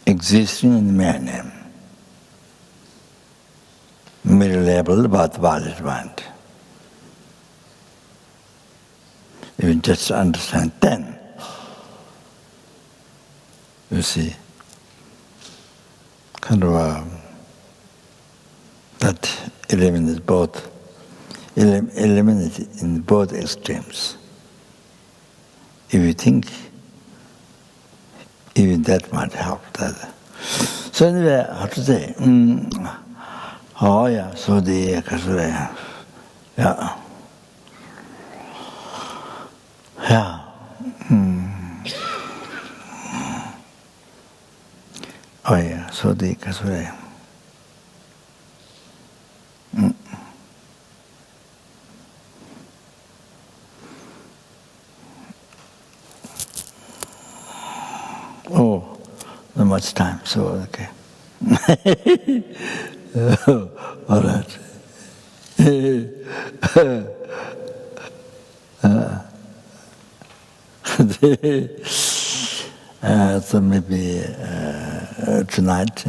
[SPEAKER 1] existing in man, middle level but valid mind. If you just understand then, you see, kind of that eliminates in both extremes. If you think, even that might help. That. So anyway, how to say? Oh yeah, so the yeah. Oh yeah, so the kasure. Oh, not much time, so okay. All right. So maybe tonight,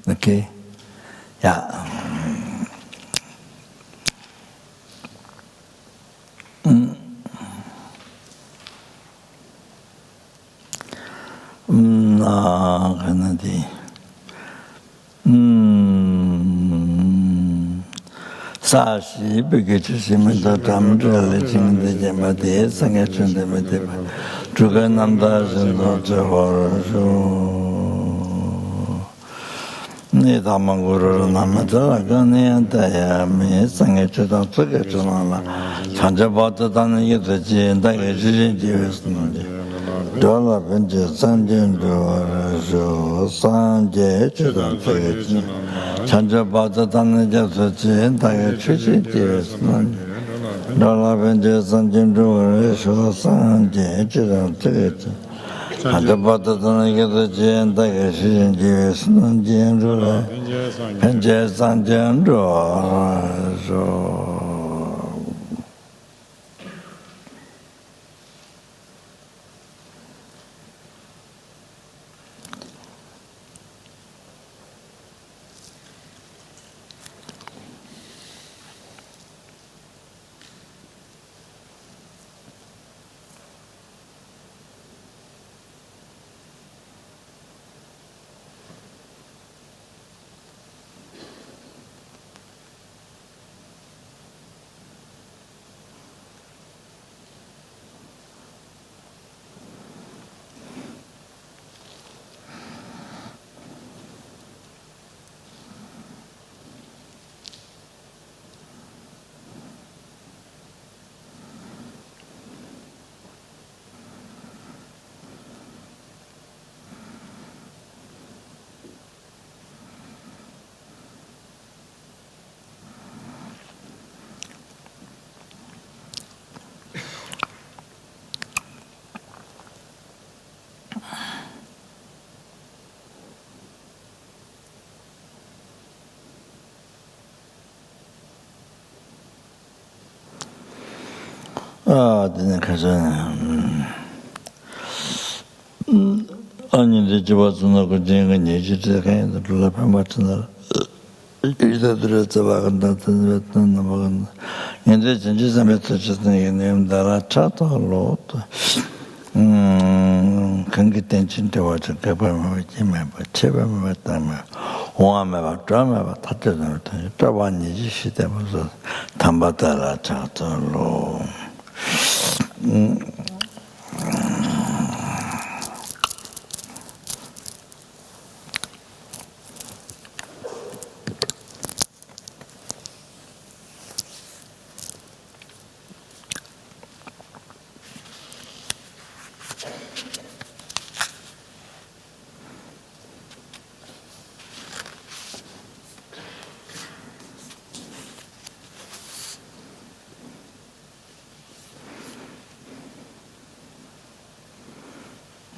[SPEAKER 1] okay, yeah. Sashi Bigachishimita Tamdra Lichin the Jamade, Sangachun the Medeba, Trugananda Zendor Nidamanguru Namata, Gani, Dayami, Sangachun, Tukachunala, Chanjabata Dani, the Jin, Dagajin, Dollar Venture, Sanjin, Sanje, Chanjabata Dani, Jin, Dagajin, Dollar Venture, Sanjin, Sanje, Chanjabata Dani, the Jin, Dagajin, Venture, Sanjin, didn't 아니 집어주는 거 제가 내지도 가는 돌아 맞잖아. 이제 들어서 와간다는 것은 뭐 이제 진짜 സമയത്ത് 저는 달아 차도로 근기 텐션도 와서 가봐면 있지만 제발 맞다면 오하면 맞다면 다들 저번이 시대면서 담바다라 차도로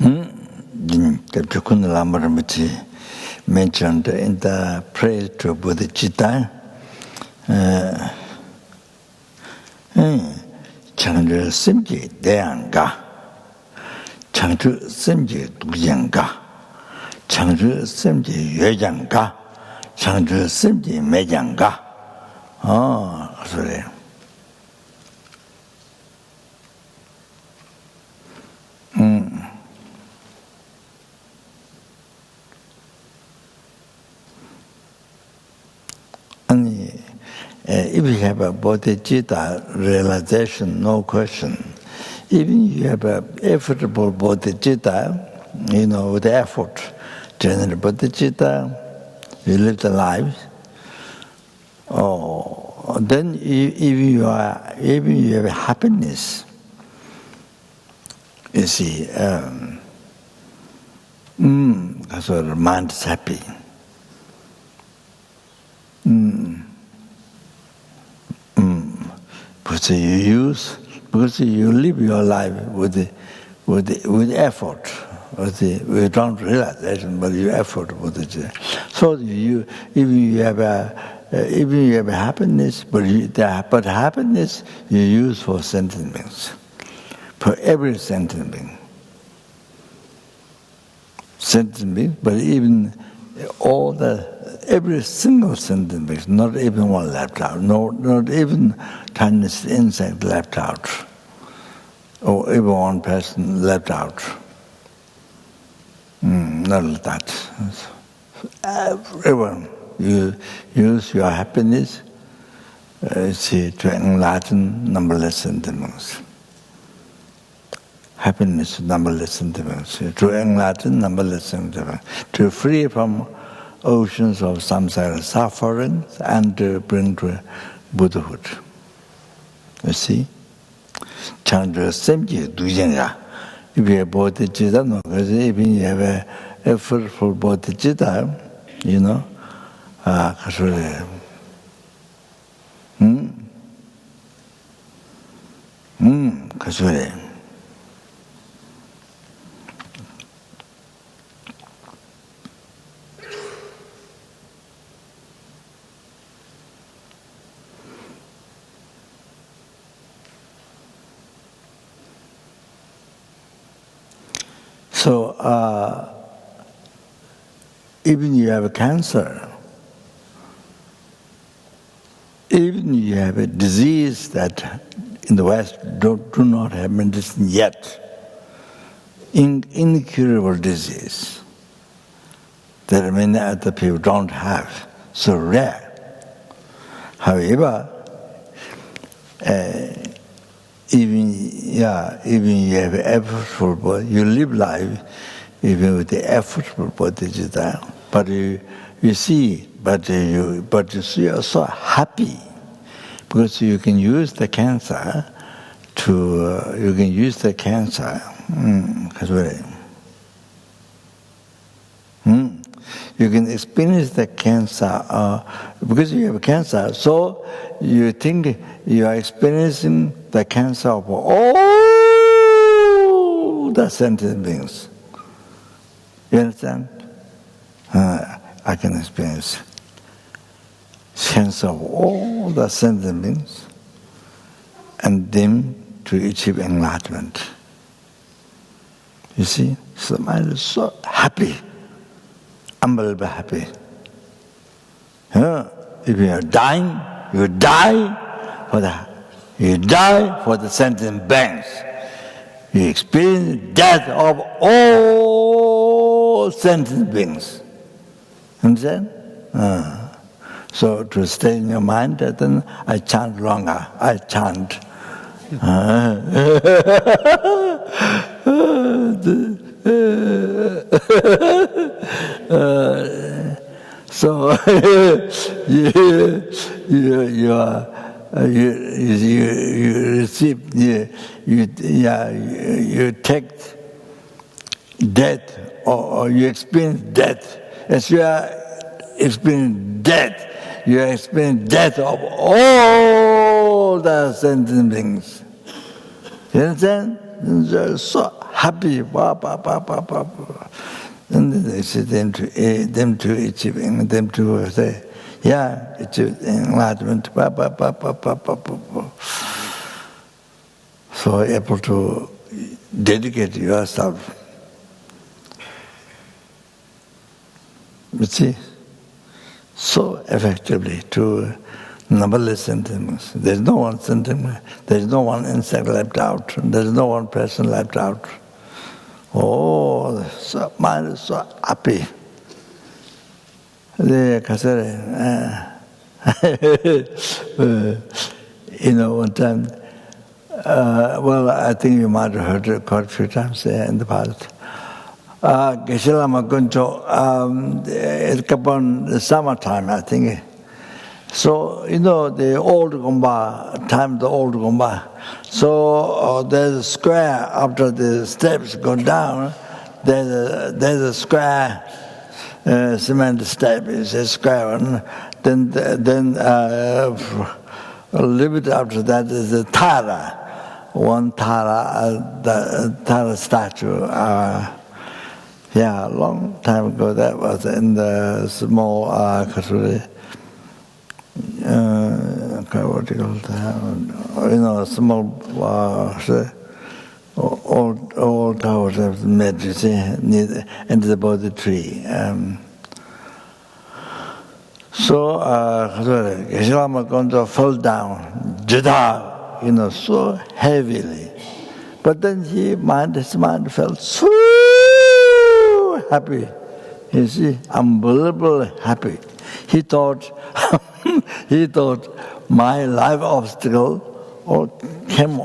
[SPEAKER 1] Khunu Lama Rinpoche mentioned in the prayer to bodhichitta, Changzhe Simji Deyanga, Changzhe Simji Dujanga, Changzhe Simji Yuejanga, Changzhe Simji Mejanga. Oh, sorry. If you have a bodhichitta realization, no question. Even you have a effortable bodhichitta, with effort, general bodhichitta, you live the life. Then even you have happiness. You see, so the mind is happy. Because you live your life with effort. We don't realize that, but you effort with it. So even you have a happiness, but happiness you use for sentient beings, for every sentient being. Sentient being, but even every single sentient being, not even one left out, not even tiniest insect left out, or even one person left out. Not like that. Everyone, you use your happiness to enlighten numberless sentient beings. Happiness, numberless sentient beings, to enlighten numberless sentient beings, to free from oceans of samsara suffering and to bring to Buddhahood. You see? Chandra Semji Dujanga. If you have bodhichitta, no, because even you have a effortful bodhichitta, kasure. So, even you have a cancer, even you have a disease that in the West do not have medicine yet, incurable disease that many other people don't have, so rare. However, even you have effortful body, you live life even with the effortful bodhichitta, but you see, but you are so happy because you can use the cancer you can experience the cancer because you have cancer, so you think you are experiencing the cancer of all the sentient beings. You understand? I can experience cancer of all the sentient beings and them to achieve enlightenment. You see? So the mind is so happy. Unbelievably happy. If you are dying, you die for the sentient beings. You experience death of all sentient beings. Understand? So to stay in your mind, then I chant longer. I chant. So you receive, you take death or you experience death. As you are experiencing death, you are experiencing death of all the sentient beings. You understand? You're so happy, and they say them to achieving, them to say, yeah, achieve enlightenment, So able to dedicate yourself. You see, so effectively to numberless sentiments. There's no one sentiment, there's no one insect left out, there's no one person left out. Oh, so mind is so happy. One time, well, I think you might have heard it quite a few times in the past. Geshe-Lama Guncho, it came on the summertime, I think. So, the old Gomba, the old Gomba. So there's a square after the steps go down. There's a square cement step. It's a square one. Then a little bit after that is a Tara. One Tara, the Tara statue. A long time ago. That was in the small small old towers of medicine and the Bodhi tree. So Geshe-Lama Gonzo fell down, so heavily. But then his mind felt so happy. You see, unbelievably happy. He thought my life obstacle came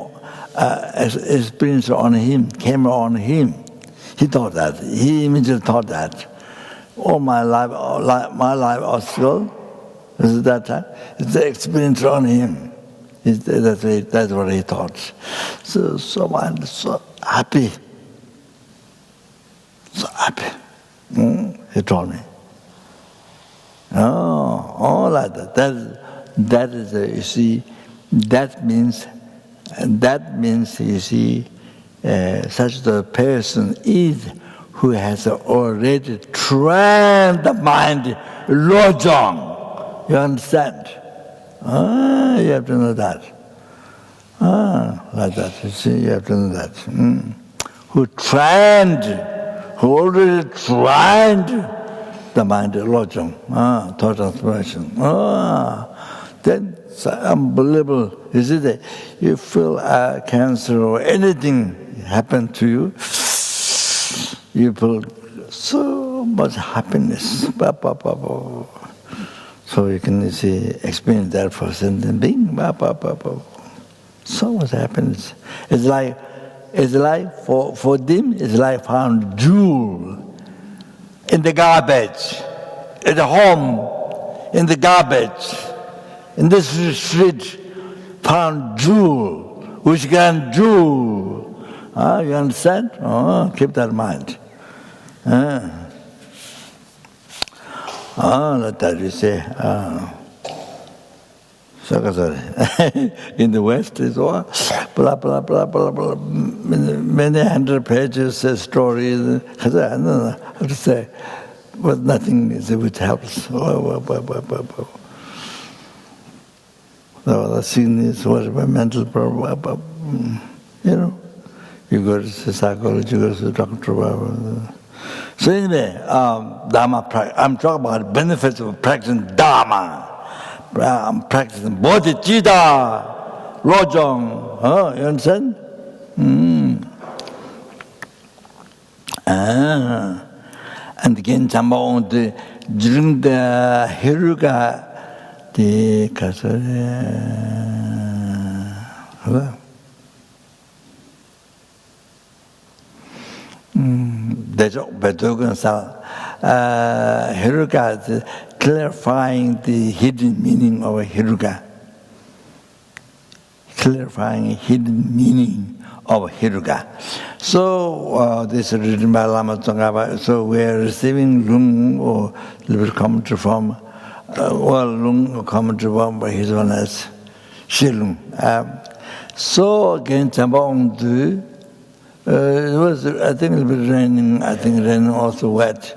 [SPEAKER 1] experience on him, came on him. He thought that. He immediately thought that. My life obstacle is that it's the experience on him. That's what he thought. So mind so happy. So happy. He told me. Oh, like that. That is, you see, that means, you see, such the person is who has already trained the mind, Lojong. You understand? You have to know that. Like that. You see, you have to know that. Who already trained the mind, Lojong, thought transformation. Then it's unbelievable. You see that you feel cancer or anything happen to you, you feel so much happiness. So you can experience that for sentient being. So much happiness. It's like for them, it's like found jewel in the garbage, at home, in the garbage, in this street, found jewel, which can jewel. You understand? Keep that in mind. Like that you say. In the West, it's all blah, blah, blah, blah, blah, many hundred pages stories. I don't know how to say, but nothing which helps. The scene is whatever mental problem, you go to psychology, you go to doctor. So anyway, Dharma, I'm talking about the benefits of practicing Dharma. I'm practicing bodhichitta, Lojong. You understand? And again, during the Hiruga, the Hiruga is clarifying the hidden meaning of Hiruga. Clarifying hidden meaning of Hiruga. So this is written by Lama Tsongkhapa. So we are receiving Lung or little commentary from Lung commentary from his one as Shilung. So again, Chamba Ongdu It was, I think, a bit raining. I think raining also wet.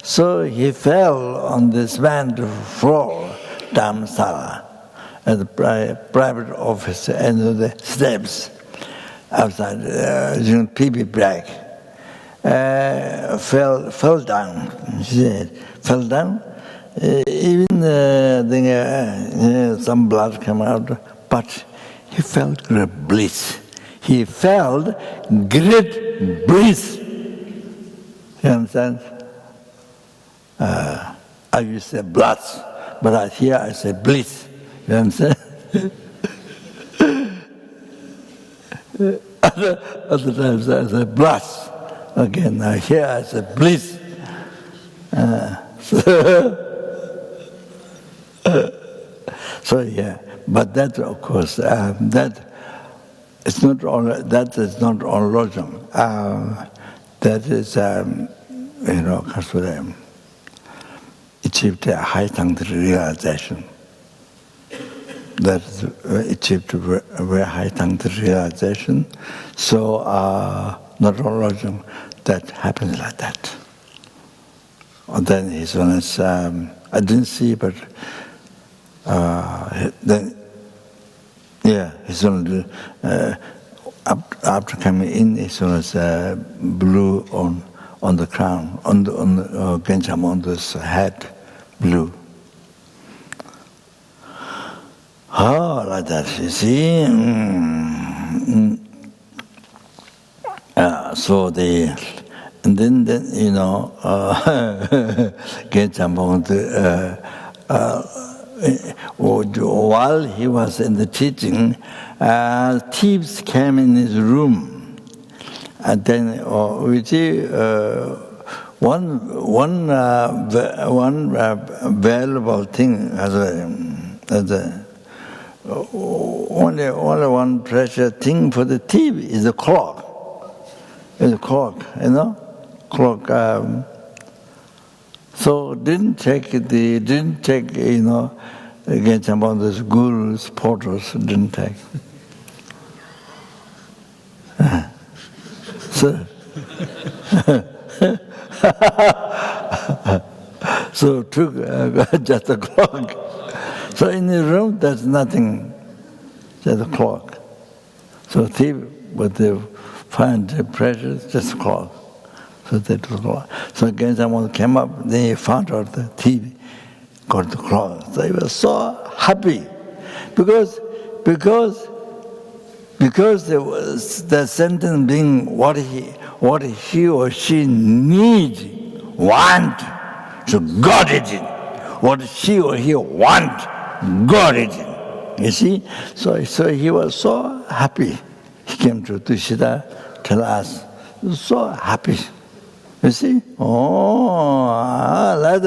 [SPEAKER 1] So he fell on the cement floor, samsara, at the private office end of the steps outside during PB break. Fell down. He said, fell down. Even some blood came out, but he felt great bliss. He felt great bliss. You understand? I used to say blood, but here I say bliss. You understand? Other times I say blood. Again, here I say bliss. So yeah, but that of course that is not all. That is not all Lojong. That is achieved a high tantric realization. That is achieved a very high tantric realization. So not all Lojong, that happens like that. And then his honest, I didn't see, but then, yeah, his honest, after coming in, his honest blew on the crown, on the Genchamondo's head, blew. Oh, like that, you see. So and then Genchamondo, while he was in the teaching, thieves came in his room, and then we see one valuable thing only one precious thing for the thief is a clock. It's a clock, clock. So didn't take against among those gurus, porters, didn't take. So took just a clock. So in the room there's nothing, just a clock. So thief, but they find the precious, just a clock. So they took the clock. So again someone came up, they found out the thief got the clock. So he was so happy because the sentence being what he or she need, want, so got it in. What she or he want, got it in. You see? So he was so happy. He came to Tushita, tell us, he was so happy. You see? Like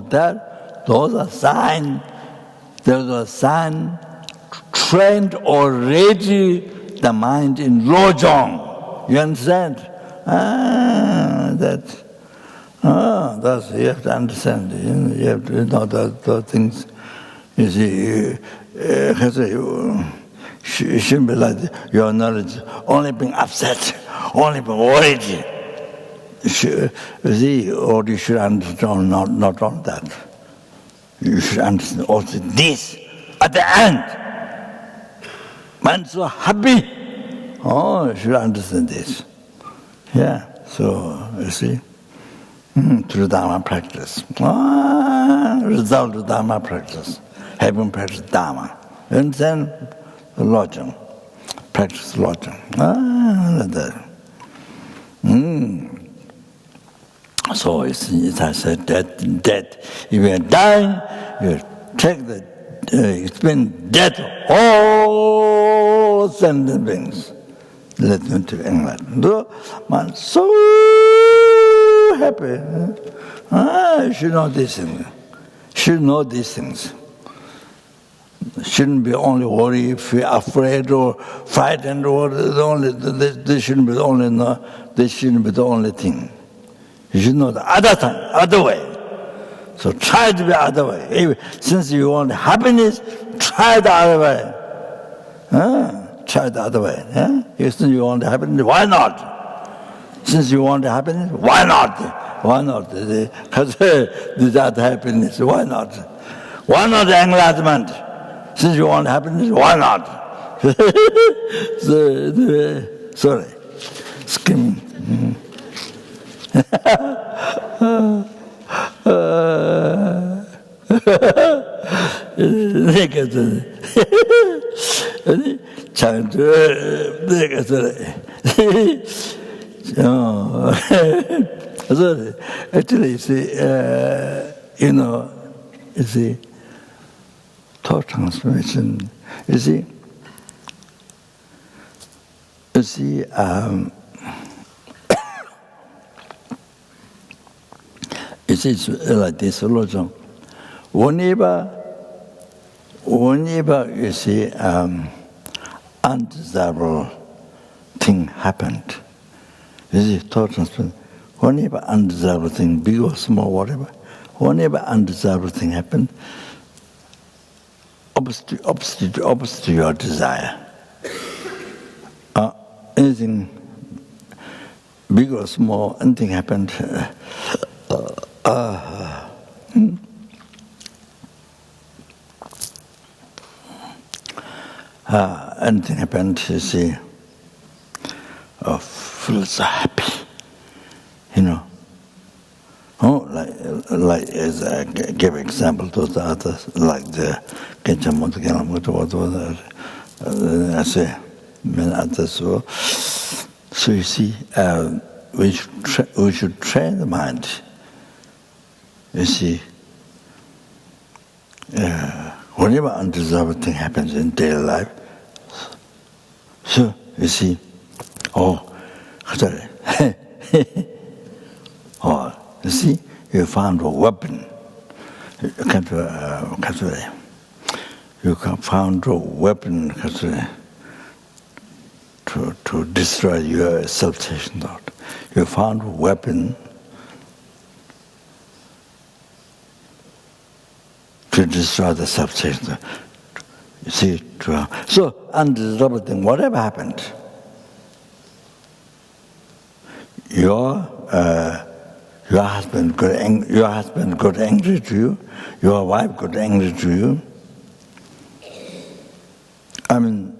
[SPEAKER 1] that. Those are signs. Those are signs trained already the mind in Lojong. You understand? That's you have to understand. You have to know those things. You see, you shouldn't be like your knowledge only being upset, only being worried. You see, or you should understand not all that. You should understand also this at the end. Man so happy. You should understand this. Yeah. So you see, through Dharma practice. Result of Dharma practice. Having practiced Dharma. You understand? Lojong. Practice Lojong. Like that. So as I said, death. If you are dying, you take the explain death all sentient beings. Let them to enlightenment. Man, so happy. You should know these things. Should know these things. Shouldn't be only worried, feel afraid or frightened or they shouldn't be the only. No, they shouldn't be the only thing. You should know the other way. So try to be the other way. Since you want happiness, try the other way. try the other way. Yeah? Since you want happiness, why not? Since you want happiness, why not? Why not? Because without happiness, why not? Why not enlightenment? Since you want happiness, why not? Sorry, skimming. Actually, you see, you see, thought transformation. You see, it is like this, Lojong. Whenever you see undesirable thing happened, you see, thought transformation. Whenever undesirable thing, big or small, whatever, whenever undesirable thing happened, opposite to your desire. Anything big or small, anything happened. Anything happened, you see, feel so happy, like as I gave example to the others, like the I say, many others. So you see, we should train the mind. You see, whenever undesirable thing happens in daily life, so you see, you see, you found a weapon. You found a weapon to destroy your self-sufficient thought. You found a weapon to destroy the self-sufficient thought. You see, so undesirable thing, whatever happened, your husband got angry to you, your wife got angry to you. I mean,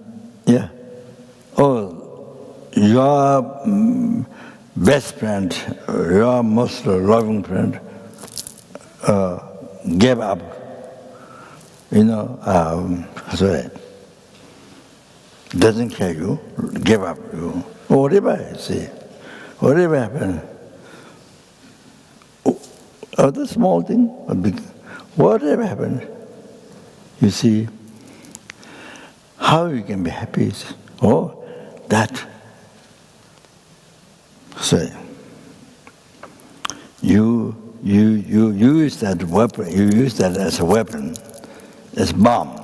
[SPEAKER 1] yeah. Your best friend, your most loving friend, gave up. Doesn't care you, gave up you. Whatever you see, whatever happened. The small thing, or big, whatever happened, you see, how you can be happy is, that. So, you use that weapon, you use that as a weapon, as bomb,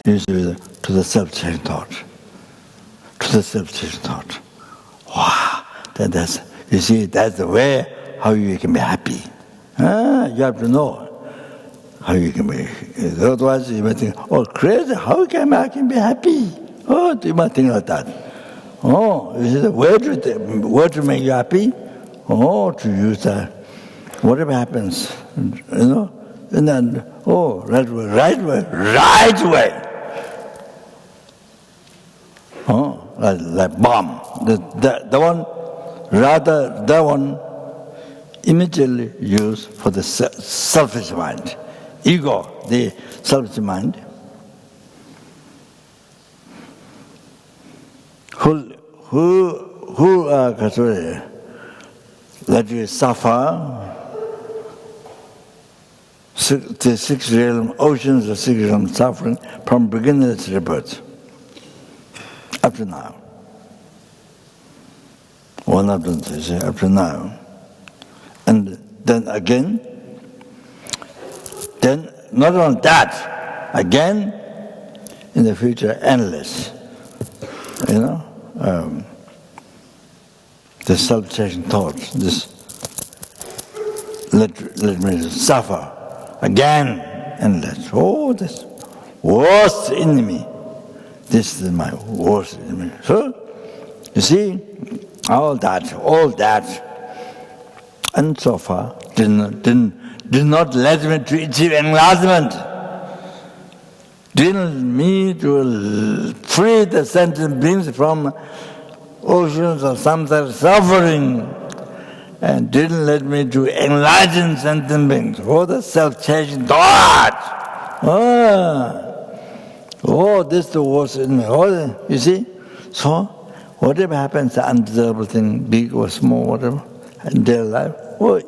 [SPEAKER 1] use it to the self-sufficient thought. To the sufficient thought. Wow, you see, that's the way how you can be happy. You have to know how you can be. Otherwise, you might think, crazy, how can I be happy? You might think like that. You see, where to make you happy? To use that. Whatever happens, and then, right way. Like bomb. The one, rather, that one immediately used for the selfish mind. Ego, the selfish mind. Who let you suffer the 6 realm oceans of 6 realm suffering from beginningless rebirth up to now. One of them is up to now. And then again, then not only that, again in the future endless. The self-sufficient thoughts, this let me suffer again endless. This worst enemy This is my worst enemy. So, you see, all that, and so far did not let me to achieve enlightenment. Didn't me to free the sentient beings from oceans of samsara suffering, and didn't let me to enlighten sentient beings for the self-changing thought. This is the worst in me. You see? So, whatever happens, the undesirable thing, big or small, whatever, in their life,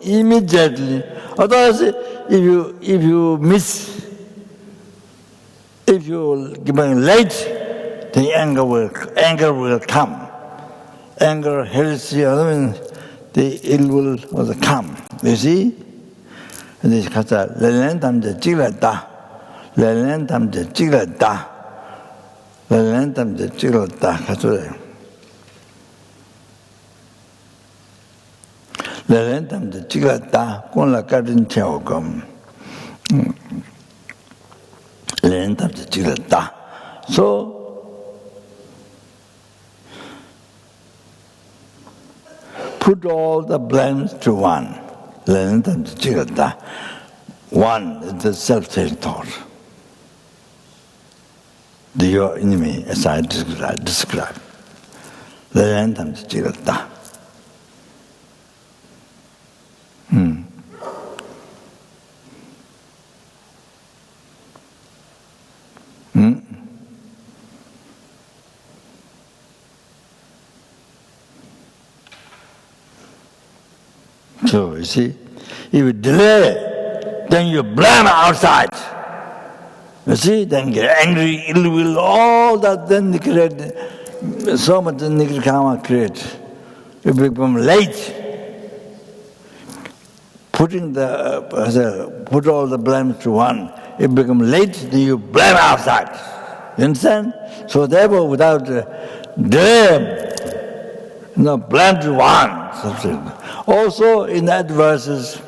[SPEAKER 1] immediately. Otherwise, if you miss, if you give late, the anger will come. Anger, heresy, the ill will come. You see? And this kata lelen tamje chigla kasure. Lelen tamje chigla kon la karin chao kom. Lelen tamje chigla. So put all the blames to one. One is the self-centered thought. Your enemy, as I described. So, you see, if you delay, then you blame outside. You see, then get angry, ill will, all that then create, so much negative karma create. You become late. Put all the blame to one. You become late, then you blame outside. You understand? So therefore, without delay, blame to one. Also, in that verses,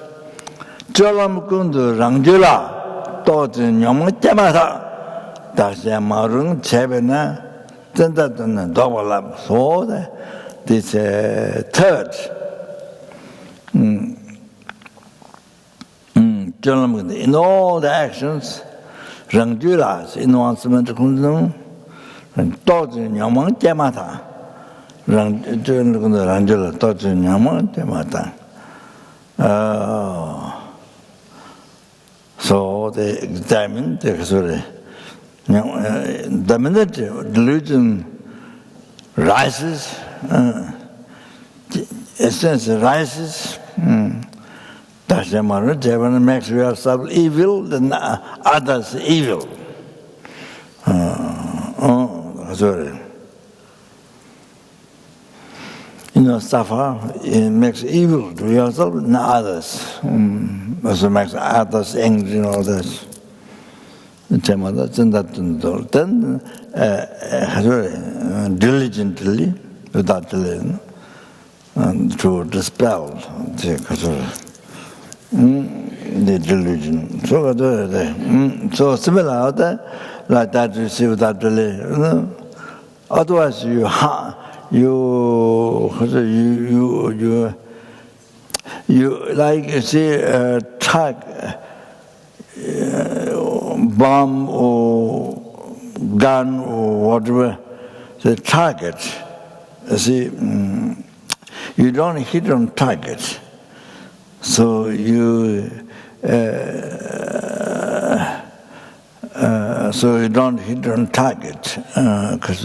[SPEAKER 1] Cholam Kundu Rangjula, Totin Yomutamata, Dasya Marung, Chebena, Tentatan, Dobalab. So, this third, Cholam Kundu, in all the actions, Rangjulas, in one cement Kundum, and Totin Yomutamata. Rangjula Totin Yomutamata. So they examine the minute delusion rises, essence rises, Dashamara makes yourself evil, then others evil. Suffer, it makes evil to yourself and others. Also makes others angry and all this. Then, diligently, without delay, to dispel the delusion. So similar, like that you see without delay. Otherwise, you like you see a truck, bomb or gun or whatever, the target. You see, you don't hit on target, so you don't hit on target because.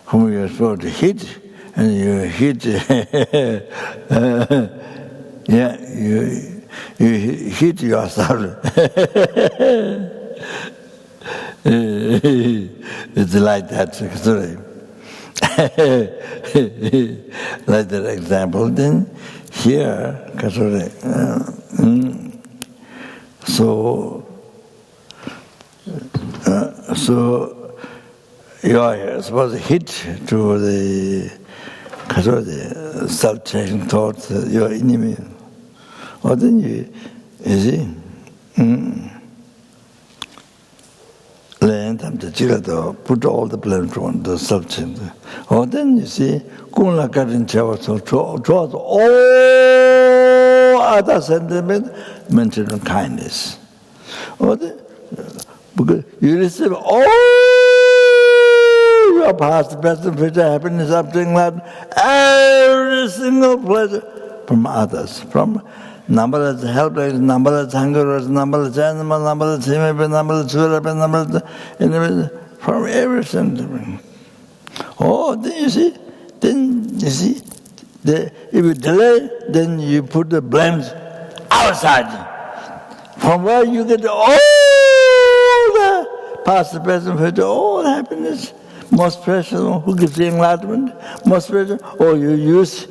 [SPEAKER 1] Whom you're supposed to hit, and you hit, you hit yourself. It's like that, sorry. Like that example. Then here, so you are supposed to hit to the self-changing thoughts, your enemy. Or then you see, Put all the blame on the subject. Oh, then you see, Khunu Lama Rinpoche draws all other sentiments mentioned in kindness. Oh, because you receive all your past, present, future happiness, something like every single pleasure from others, from numberless helpless, numberless hungerers, numberless animals, numberless human, numberless surabha, numberless enemies, from every sentiment. Oh, then you see, if you delay, then you put the blames outside, from where you get all the past, present, future, all the happiness, most precious, who gives the enlightenment, most precious, or you use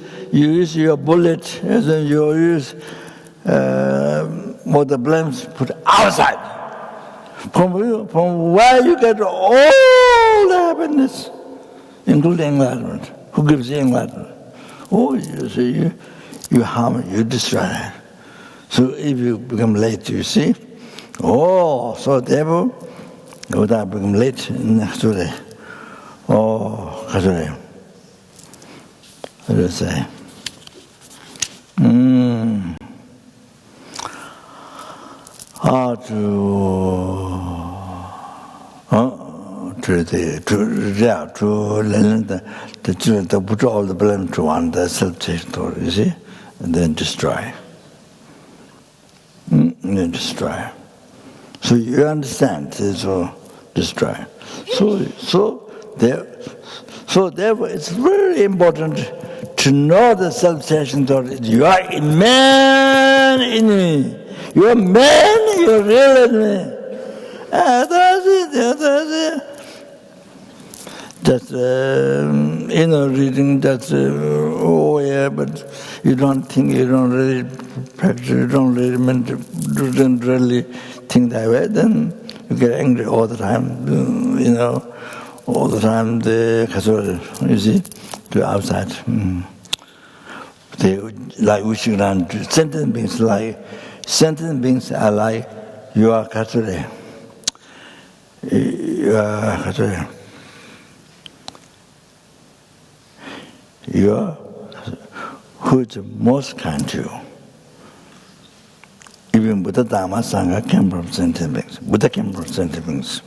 [SPEAKER 1] your bullet, and then you use what the blames put outside, from where you get all the happiness, including enlightenment, who gives the enlightenment. Oh, you see, you harm it, you destroy it. So if you become late, you see, oh, so therefore, without become late next day. Oh, Kazure. What do you say? To put all the blame to one, the self-chasing, you see, and then destroy. Then destroy. So you understand, so destroy. So therefore, it's very important to know the self-chasing thought. You are in man enemy. You are man, you are real enemy. That's it. Just reading that. But you don't think, you don't really practice, you don't really think that way. Then you get angry all the time. All the time. You see, to outside. They like wishing around. Sentient beings are like you are Katsure. You are Katsure. You are who is most kind to you. Even Buddha Dharma Sangha came from sentient beings. Buddha came from sentient beings.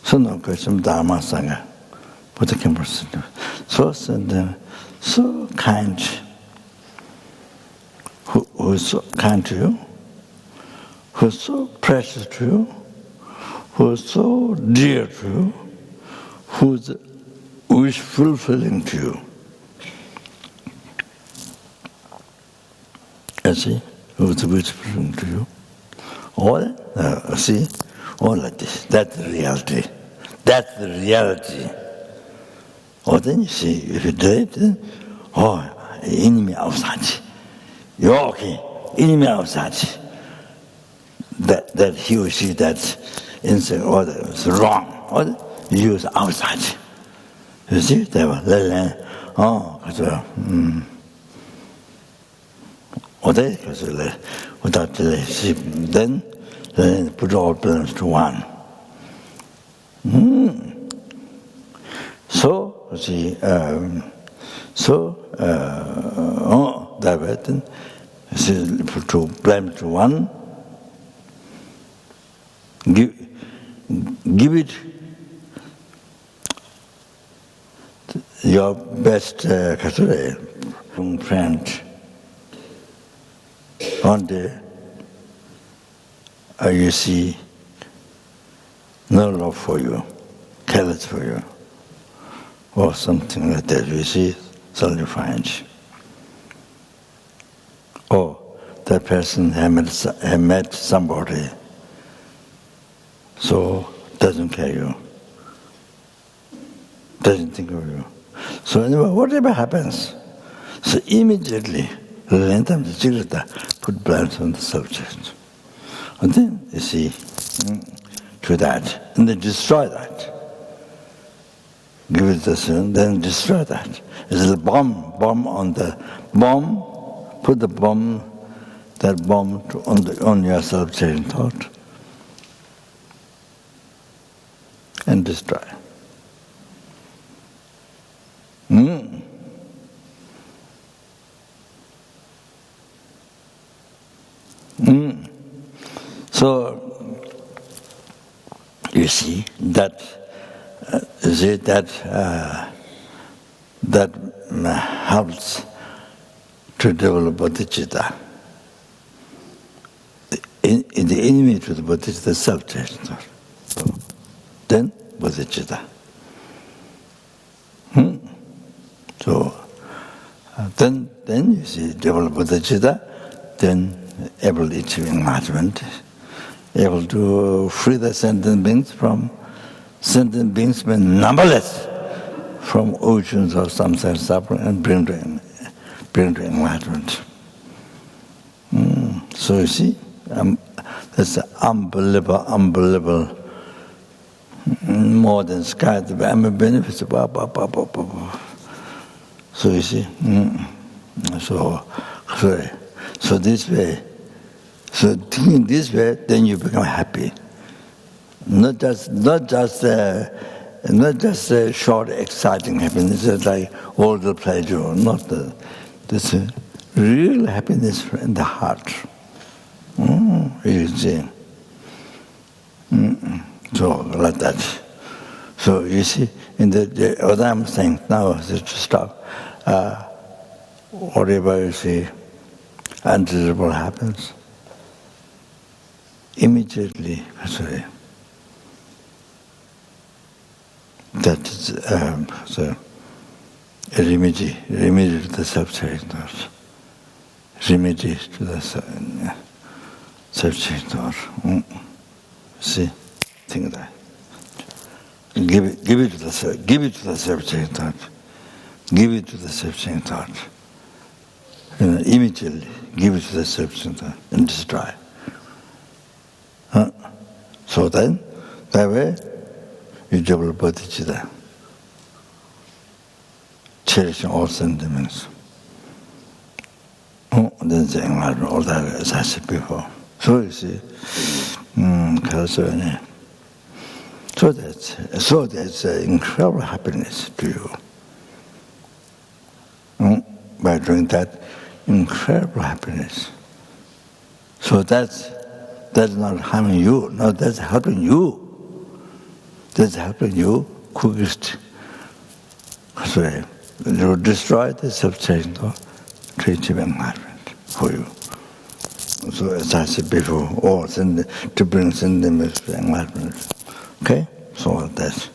[SPEAKER 1] So no question Dharma Sangha. Buddha came from sentient beings. So kind. Who is so kind to you, who is so precious to you, who is so dear to you, who is wish fulfilling to you. See, who is wish fulfilling to you. All like this. That's the reality. That's the reality. Or then you see, if you do it, enemy outside. You're okay. Enemy outside. That he or she that's inside or is wrong. Or you use outside. You see, they were without delay. Then put all blames to one. So you see, that way then. To blame to one, give it your best friend. One day, you see no love for you, careless for you, or something like that. You see, suddenly finds. Oh, that person had met somebody, so doesn't care you, doesn't think of you. So anyway, whatever happens, so immediately, put blames on the subject. And then, you see, to that, and then destroy that. Give it the sin, then destroy that. It's a bomb on the bomb. Put the bomb that bomb on your self-changing thought and destroy. So you see that that helps to develop bodhichitta. The enemy to the bodhichitta is self-changing thought. So, then bodhichitta. So then you see develop bodhichitta, then able to achieve enlightenment, able to free the sentient beings from sentient beings being numberless from oceans of samsara suffering and bring to enlightenment. So you see, that's unbelievable, more than sky, the benefits. So you see, so this way, so thinking this way, then you become happy. Not just a short, exciting happiness, it's like all the pleasure, not this real happiness in the heart. You see. So like that. So you see, in what I'm saying now is to stop. Whatever you see, undesirable happens. Immediately, sorry. That is a remedy to the self-changing thought. Remedy to the self-changing thought. See, think of that. Give it to the self-changing thought. Give it to the self-changing thought. Immediately give it to the self-changing thought and destroy. So then, that way, you develop bodhichitta, cherishing all sentiments. Then the enlightenment, all that, as I said before. So you see, so that's incredible happiness to you. By doing that, incredible happiness. So that's not harming you. No, that's helping you. That's helping you quickest. So you destroy the self-changing thought to achieve enlightenment for you. So as I said before, to bring sentiments to enlightenment. Okay? So that's.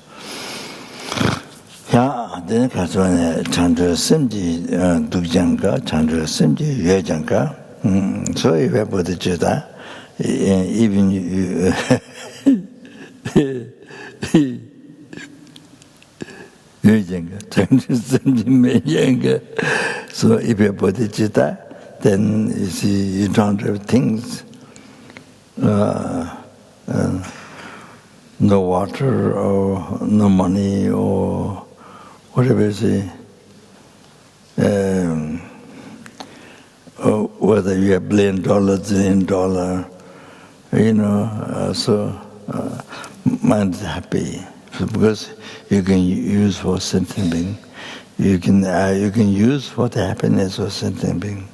[SPEAKER 1] 야, then 가서는 chandu simji dukjanga, chandu simji yuejanga. So if I put it that, even yuejanga, chandu simji meyanga. So if you put it that, then you see you don't have things. No water or no money or whatever you say, or whether you have $1 billion, $1 zillion, so mind is happy because you can use for sentient being. You can use for the happiness of sentient being.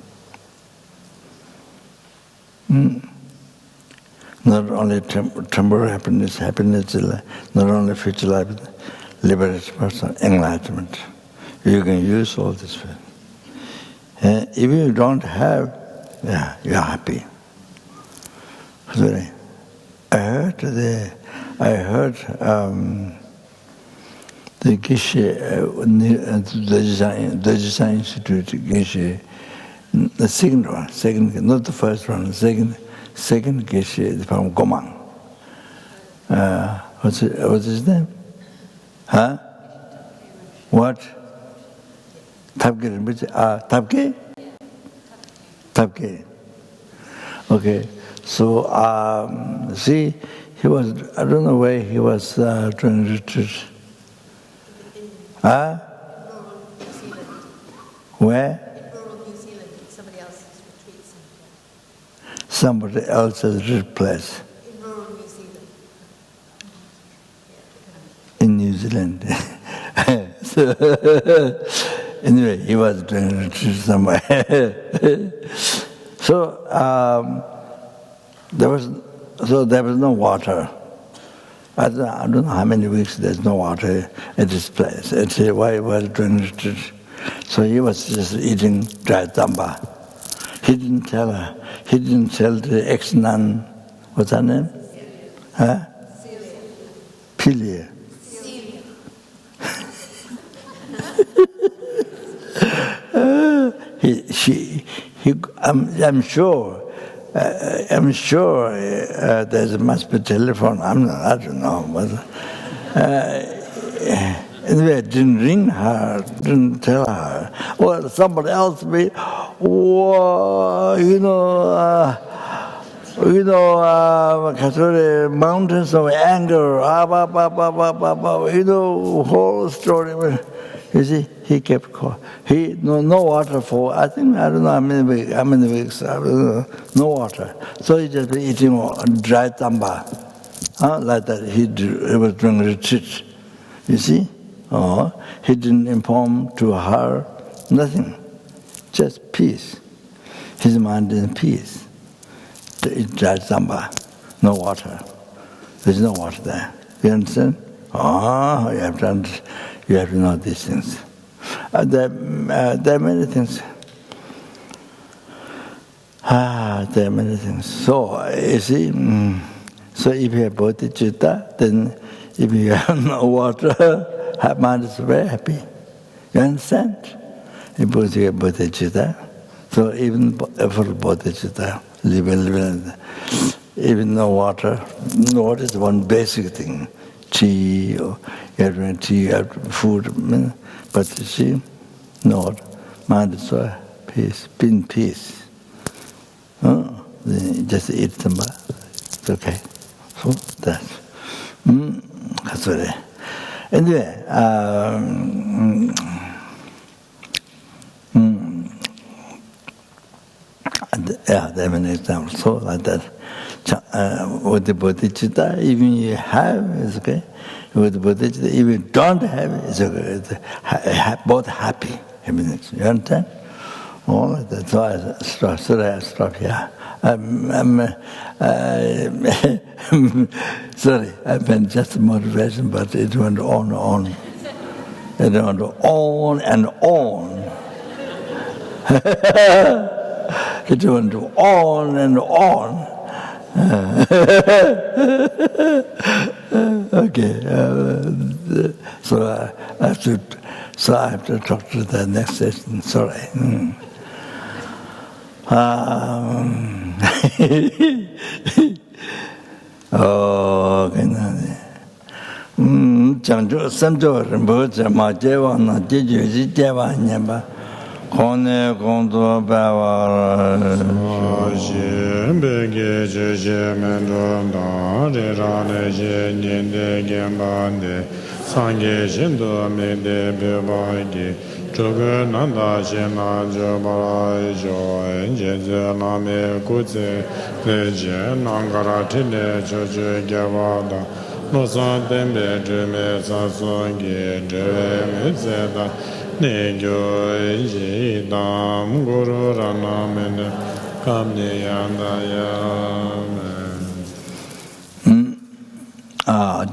[SPEAKER 1] Not only temporary happiness, not only future life, liberates person, enlightenment. You can use all this. If you don't have, you're happy. Sorry. I heard the Geshe, the Design Institute, Geshe, the second one, not the first one, the second Geshe from Gomang. What's his name? Huh? What? Tabke? Tabke. Okay. So, see, he was, I don't know where he was doing retreat. Huh? Where?
[SPEAKER 3] Rural New Zealand, somebody else's retreat center.
[SPEAKER 1] somebody else's replace. In New Zealand. So, anyway, he was doing retreat somewhere. So there was no water. I don't know how many weeks there's no water at this place. It's why he was doing retreat. So he was just eating dry tamba. He didn't tell her. He didn't tell the ex-nun. What's her name? Huh? Pilia. I'm sure there must be telephone. I don't know. Anyway, didn't ring her, didn't tell her. Well, somebody else be, mountains of anger, whole story. You see, he kept quiet. No water for, I don't know how many weeks, no water. So he just eating dry tamba. Like that, he was doing retreat. You see? He didn't inform to her nothing, just peace. His mind in peace. To eat dry tamba, no water. There's no water there. You understand? You have to know these things. There are many things. There are many things. So, you see, so if you have bodhichitta, then if you have no water, mind is very happy. You understand? If you have bodhichitta, so even for bodhichitta, even no water is one basic thing. Tea, or you have to drink tea, you have food, but you see, no, mind is so peace, in peace. Just eat them, it's okay. So that's what it is. Anyway, there are many examples. So like that. With the bodhichitta, even you have, it's okay. With the bodhichitta, even you don't have, it's okay. It's both happy, happiness. You understand? All like that. So I stop here. Sorry, I've been just motivation, but it went on and on. It went on and on. It went on and on. Okay, so I have to talk to the next session. Sorry. Chanchu Samcho Rinpoche Ma Jewa Na Jeju Ji Jewa Nyamba Khone Kondo Bawa
[SPEAKER 2] Jembe Geje Jemendo Da Rirane Je Nyende Gembande Sange Jindo Mede Bebagi Chogo Nanda Jena Jobara Jo Enje Name Kutse Leje Nangara Tile Jojo Gavada Nosan Tembe Jume Sasongi Jume Zeda Negyo Jidam Guru Ranamene Kamni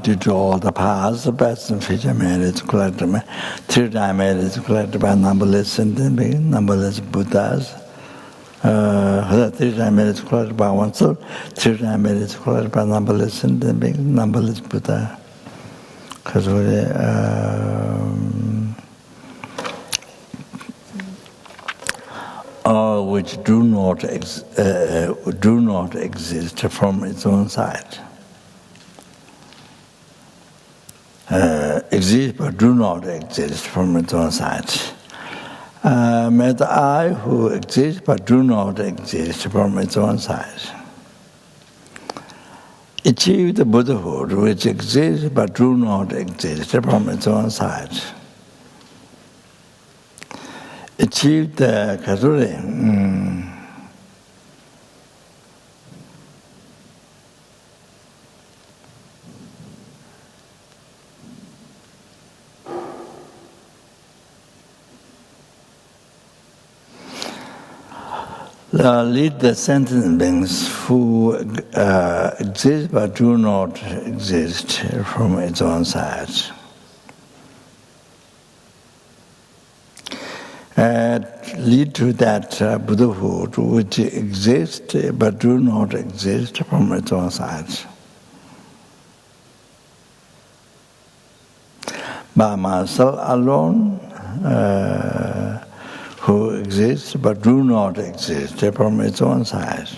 [SPEAKER 1] due to all the past, the best and future merits collected by 3-time merits collected by numberless sentient numberless Buddhas. 3-time merits collected by oneself, 3-time merits collected by numberless sentient numberless Buddha. Because which do not exist from its own side. Exist but do not exist from its own side. May the I who exists but do not exist from its own side achieve the Buddhahood which exists but do not exist from its own side. Achieve the lead the sentient beings who exist but do not exist from its own side. Lead to that Buddhahood which exists but do not exist from its own side. By myself alone, who exists but do not exist from its own side.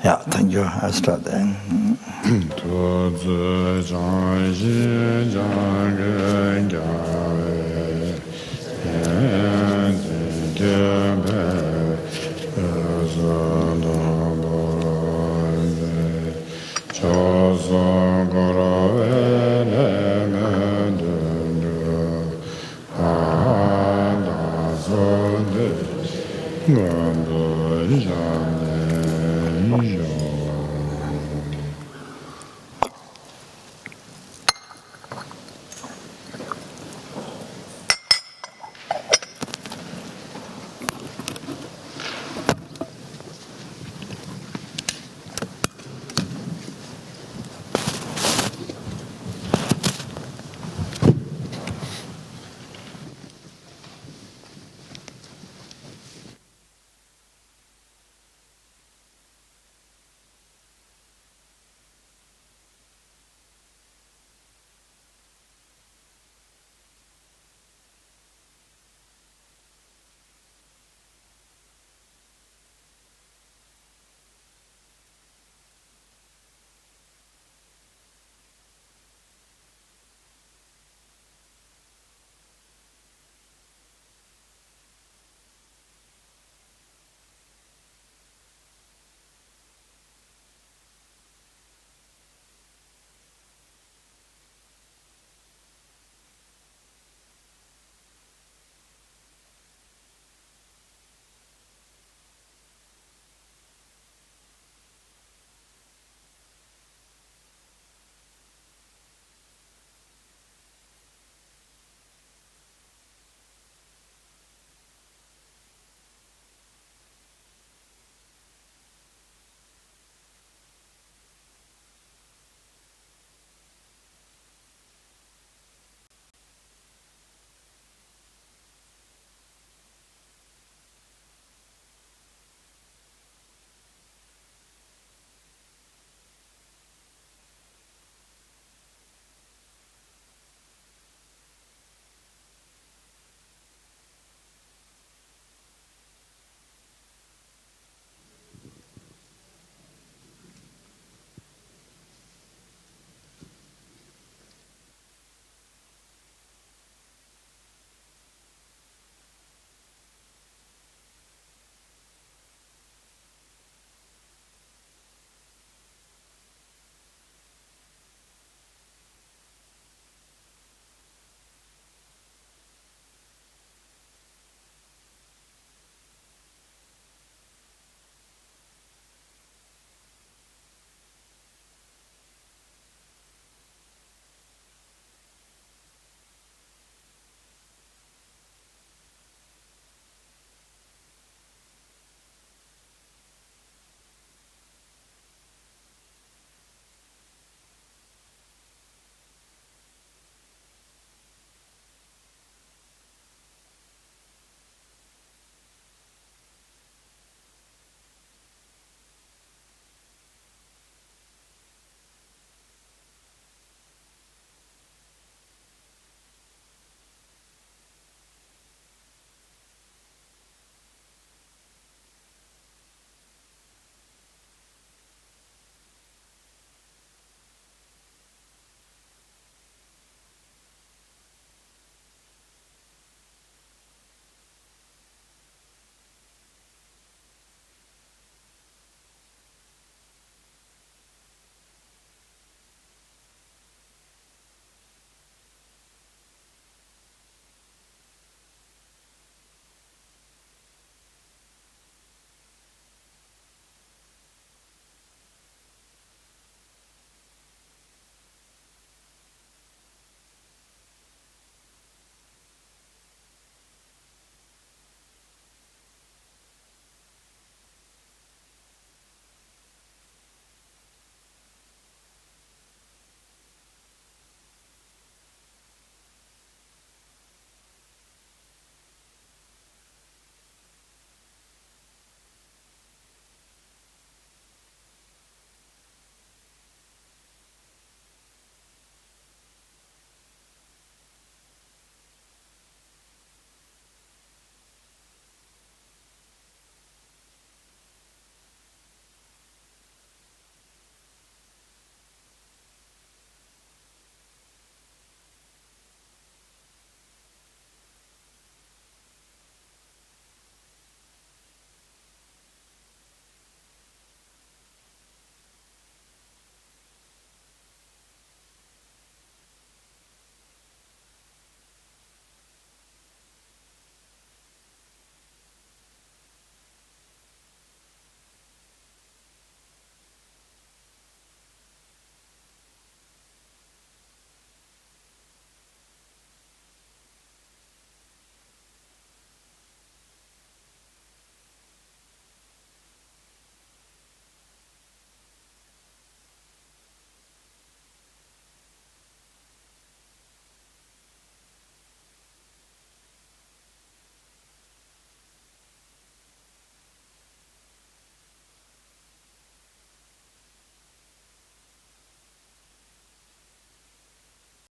[SPEAKER 1] Yeah, thank you. I'll start there.
[SPEAKER 2] Gandha